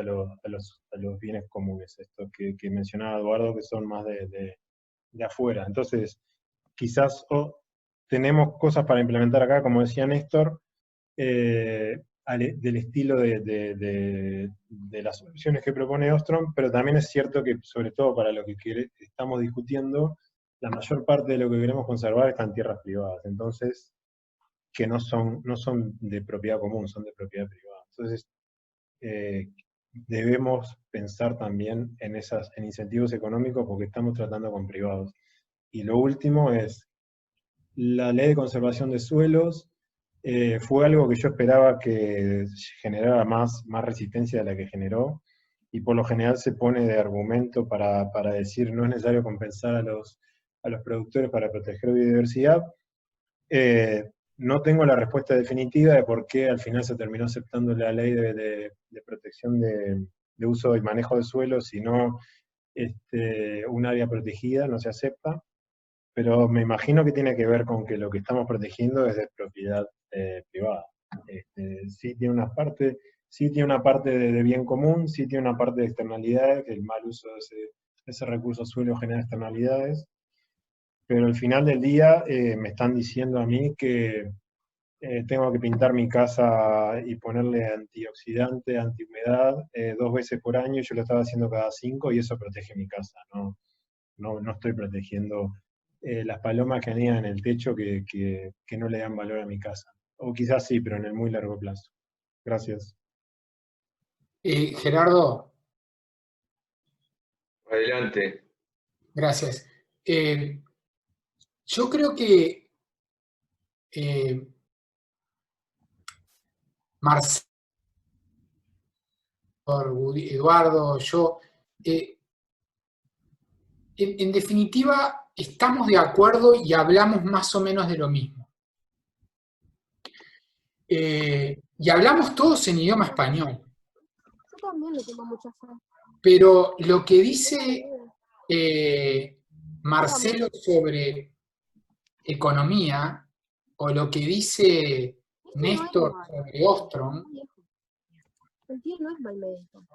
bienes comunes, esto que mencionaba Eduardo, que son más de afuera. Entonces, quizás tenemos cosas para implementar acá, como decía Néstor, del estilo de las soluciones que propone Ostrom, pero también es cierto que, sobre todo para lo que estamos discutiendo, la mayor parte de lo que queremos conservar está en tierras privadas. Entonces, que no son de propiedad común, son de propiedad privada. Entonces, debemos pensar también en incentivos económicos porque estamos tratando con privados. Y lo último es, la ley de conservación de suelos fue algo que yo esperaba que generara más resistencia de la que generó, y por lo general se pone de argumento para decir no es necesario compensar a los productores para proteger biodiversidad. No tengo la respuesta definitiva de por qué al final se terminó aceptando la ley de protección de uso y manejo de suelos, sino un área protegida no se acepta, pero me imagino que tiene que ver con que lo que estamos protegiendo es de propiedad privada. Sí tiene una parte de bien común, sí tiene una parte de externalidades, que el mal uso de ese recurso suelo genera externalidades, pero al final del día me están diciendo a mí que tengo que pintar mi casa y ponerle antioxidante, antihumedad 2 veces por año, y yo lo estaba haciendo cada 5, y eso protege mi casa. No estoy protegiendo las palomas que anidan en el techo que no le dan valor a mi casa. O quizás sí, pero en el muy largo plazo. Gracias. Gerardo. Adelante. Gracias. Yo creo que Marcelo, Eduardo, yo, en definitiva, estamos de acuerdo y hablamos más o menos de lo mismo. Y hablamos todos en idioma español. Yo también le tengo mucha fe. Pero lo que dice Marcelo sobre economía, o lo que dice Néstor sobre Ostrom, el tío no es mal médico.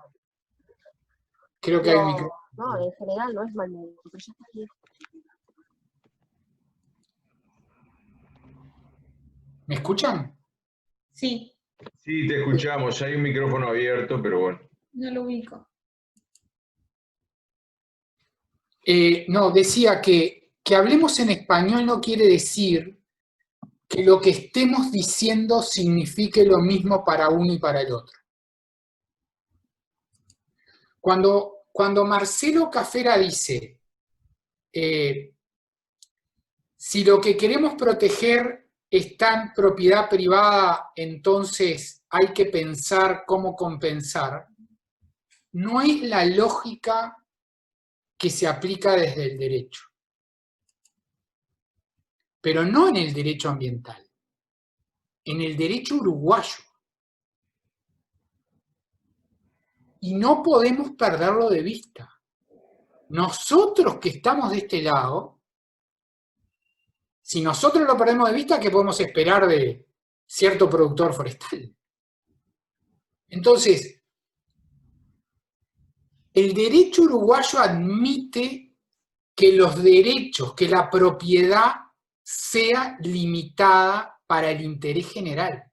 Creo que hay un micrófono. No, en general no es mal médico, pero ya está viejo. ¿Me escuchan? Sí. Sí, te escuchamos. Hay un micrófono abierto, pero bueno. No lo ubico. No, decía que hablemos en español no quiere decir que lo que estemos diciendo signifique lo mismo para uno y para el otro. Cuando Marcelo Cafera dice, si lo que queremos proteger está en propiedad privada, entonces hay que pensar cómo compensar, no es la lógica que se aplica desde el derecho. Pero no en el derecho ambiental, en el derecho uruguayo. Y no podemos perderlo de vista. Nosotros que estamos de este lado, si nosotros lo perdemos de vista, ¿qué podemos esperar de cierto productor forestal? Entonces, el derecho uruguayo admite que los derechos, que la propiedad sea limitada para el interés general.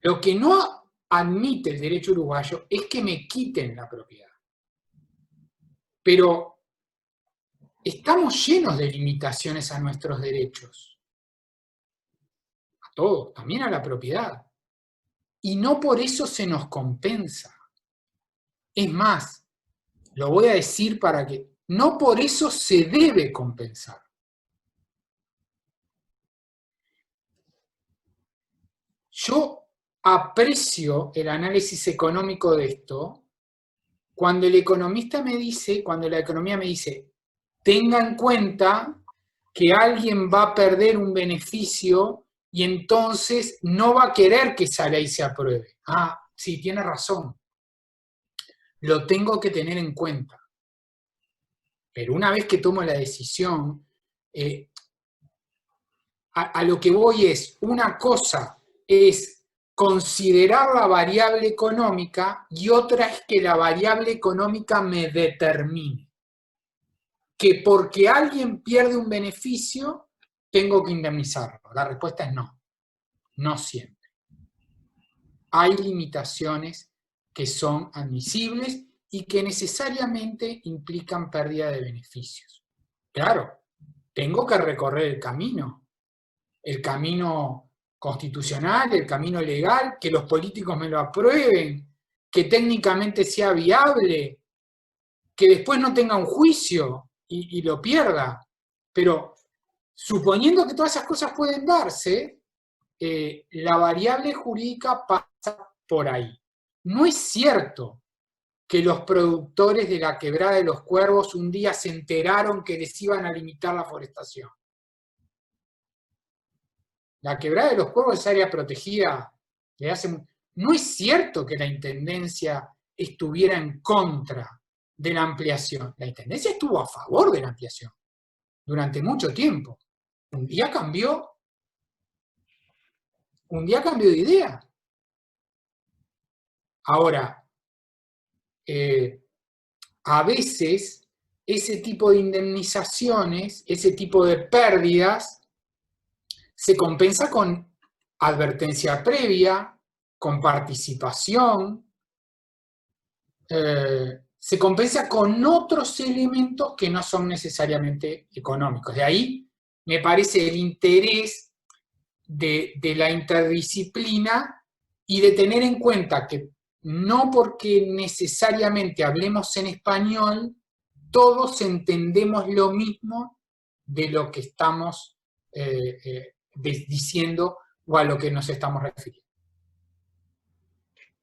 Lo que no admite el derecho uruguayo es que me quiten la propiedad. Pero estamos llenos de limitaciones a nuestros derechos. A todos, también a la propiedad. Y no por eso se nos compensa. Es más, lo voy a decir para que... No por eso se debe compensar. Yo aprecio el análisis económico de esto cuando el economista me dice, cuando la economía me dice, tenga en cuenta que alguien va a perder un beneficio y entonces no va a querer que esa ley se apruebe. Ah, sí, tiene razón. Lo tengo que tener en cuenta. Pero una vez que tomo la decisión, a lo que voy es, una cosa es considerar la variable económica y otra es que la variable económica me determine. Que porque alguien pierde un beneficio, tengo que indemnizarlo. La respuesta es no. No siempre. Hay limitaciones que son admisibles y que necesariamente implican pérdida de beneficios. Claro, tengo que recorrer el camino constitucional, el camino legal, que los políticos me lo aprueben, que técnicamente sea viable, que después no tenga un juicio y lo pierda. Pero suponiendo que todas esas cosas pueden darse, la variable jurídica pasa por ahí. No es cierto que los productores de la Quebrada de los Cuervos un día se enteraron que les iban a limitar la forestación. La Quebrada de los Cuervos es área protegida desde hace... No es cierto que la Intendencia estuviera en contra de la ampliación. La Intendencia estuvo a favor de la ampliación durante mucho tiempo. Un día cambió de idea. Ahora, a veces ese tipo de indemnizaciones, ese tipo de pérdidas, se compensa con advertencia previa, con participación, se compensa con otros elementos que no son necesariamente económicos. De ahí me parece el interés de la interdisciplina y de tener en cuenta que no porque necesariamente hablemos en español, todos entendemos lo mismo de lo que estamos diciendo o a lo que nos estamos refiriendo.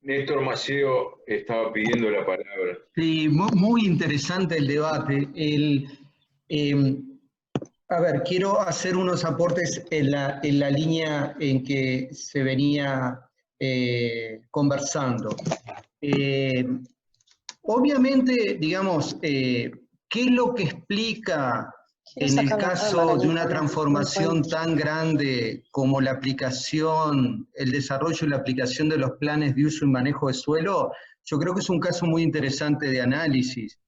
Néstor Maceo estaba pidiendo la palabra. Sí, muy interesante el debate. A ver, quiero hacer unos aportes en la línea en que se venía conversando. Obviamente, digamos, ¿qué es lo que explica en el caso de una transformación tan grande como la aplicación, el desarrollo y la aplicación de los planes de uso y manejo de suelo? Yo creo que es un caso muy interesante de análisis.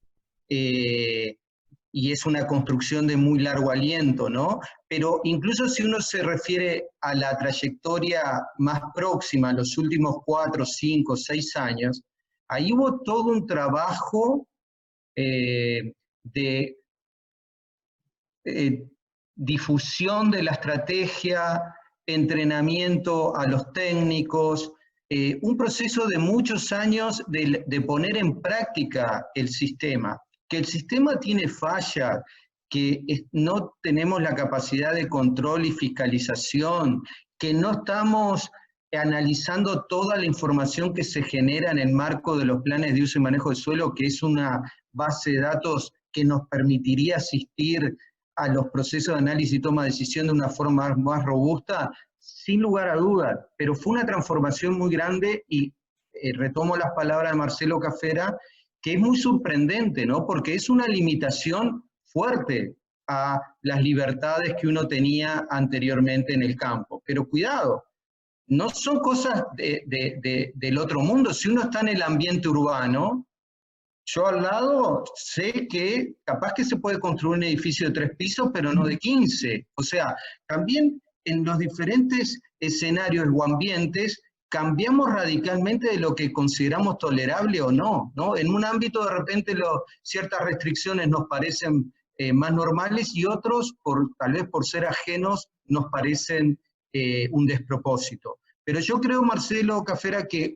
Y es una construcción de muy largo aliento, ¿no? Pero incluso si uno se refiere a la trayectoria más próxima, los últimos 4, 5, 6 años, ahí hubo todo un trabajo de difusión de la estrategia, entrenamiento a los técnicos, un proceso de muchos años de poner en práctica el sistema. Que el sistema tiene fallas, que no tenemos la capacidad de control y fiscalización, que no estamos analizando toda la información que se genera en el marco de los planes de uso y manejo de suelo, que es una base de datos que nos permitiría asistir a los procesos de análisis y toma de decisión de una forma más robusta, sin lugar a dudas. Pero fue una transformación muy grande y retomo las palabras de Marcelo Cafera, que es muy sorprendente, ¿no? Porque es una limitación fuerte a las libertades que uno tenía anteriormente en el campo. Pero cuidado, no son cosas del otro mundo. Si uno está en el ambiente urbano, yo al lado sé que capaz que se puede construir un edificio de 3 pisos, pero no de 15. O sea, también en los diferentes escenarios o ambientes cambiamos radicalmente de lo que consideramos tolerable o no, ¿no? En un ámbito de repente ciertas restricciones nos parecen más normales y otros, tal vez por ser ajenos, nos parecen un despropósito. Pero yo creo, Marcelo Cafera, que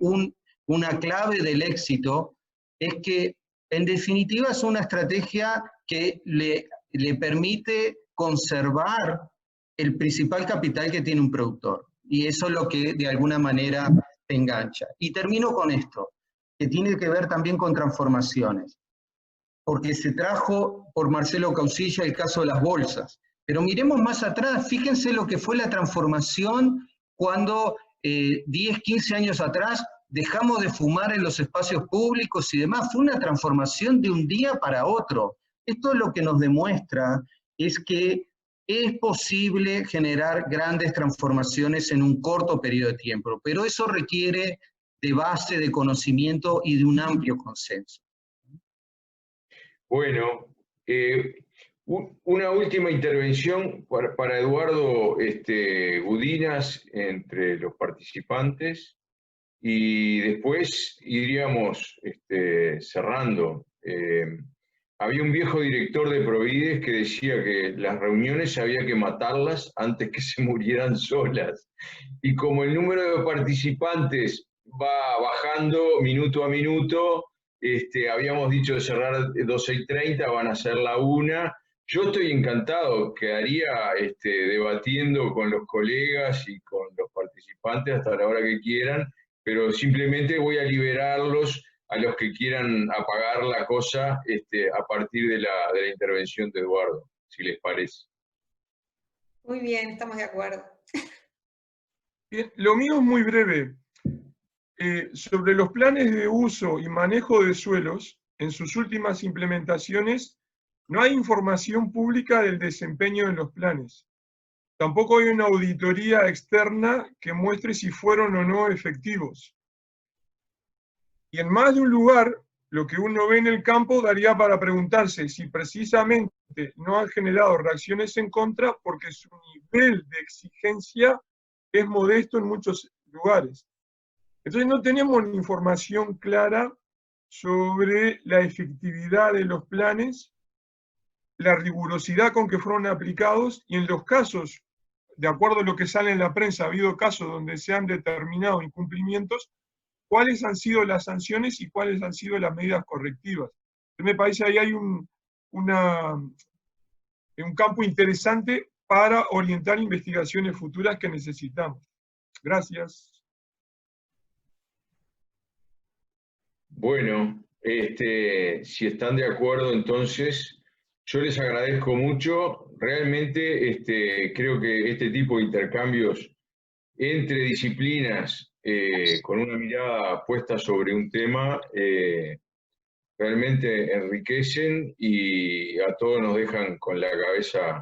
una clave del éxito es que en definitiva es una estrategia que le permite conservar el principal capital que tiene un productor. Y eso es lo que de alguna manera te engancha. Y termino con esto, que tiene que ver también con transformaciones. Porque se trajo por Marcelo Causilla el caso de las bolsas. Pero miremos más atrás, fíjense lo que fue la transformación cuando 10, 15 años atrás dejamos de fumar en los espacios públicos y demás. Fue una transformación de un día para otro. Esto lo que nos demuestra es que es posible generar grandes transformaciones en un corto periodo de tiempo, pero eso requiere de base, de conocimiento y de un amplio consenso. Bueno, una última intervención para Eduardo Gudinas entre los participantes y después iríamos cerrando. había un viejo director de Provides que decía que las reuniones había que matarlas antes que se murieran solas. Y como el número de participantes va bajando minuto a minuto, habíamos dicho de cerrar 12:30, van a ser la 1. Yo estoy encantado, quedaría debatiendo con los colegas y con los participantes hasta la hora que quieran, pero simplemente voy a liberarlos a los que quieran apagar la cosa a partir de la intervención de Eduardo, si les parece. Muy bien, estamos de acuerdo. Bien, lo mío es muy breve. Sobre los planes de uso y manejo de suelos, en sus últimas implementaciones, no hay información pública del desempeño de los planes. Tampoco hay una auditoría externa que muestre si fueron o no efectivos. Y en más de un lugar, lo que uno ve en el campo daría para preguntarse si precisamente no han generado reacciones en contra porque su nivel de exigencia es modesto en muchos lugares. Entonces no tenemos información clara sobre la efectividad de los planes, la rigurosidad con que fueron aplicados, y en los casos, de acuerdo a lo que sale en la prensa, ha habido casos donde se han determinado incumplimientos, cuáles han sido las sanciones y cuáles han sido las medidas correctivas. Me parece ahí hay un campo interesante para orientar investigaciones futuras que necesitamos. Gracias. Bueno, si están de acuerdo, entonces, yo les agradezco mucho. Realmente creo que este tipo de intercambios entre disciplinas, con una mirada puesta sobre un tema, realmente enriquecen y a todos nos dejan con la cabeza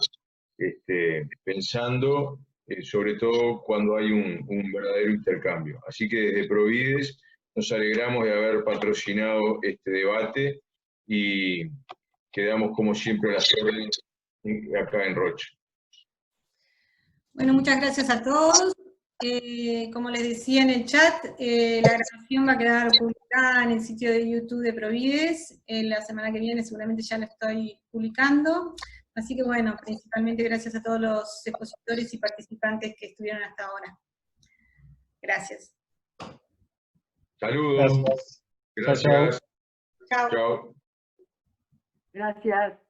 pensando, sobre todo cuando hay un verdadero intercambio. Así que desde Provides nos alegramos de haber patrocinado este debate y quedamos como siempre a las órdenes acá en Rocha. Bueno, muchas gracias a todos. Como les decía en el chat, la grabación va a quedar publicada en el sitio de YouTube de Provides. La semana que viene seguramente ya lo estoy publicando. Así que bueno, principalmente gracias a todos los expositores y participantes que estuvieron hasta ahora. Gracias. Saludos. Gracias. Gracias. Chao. Chao. Gracias.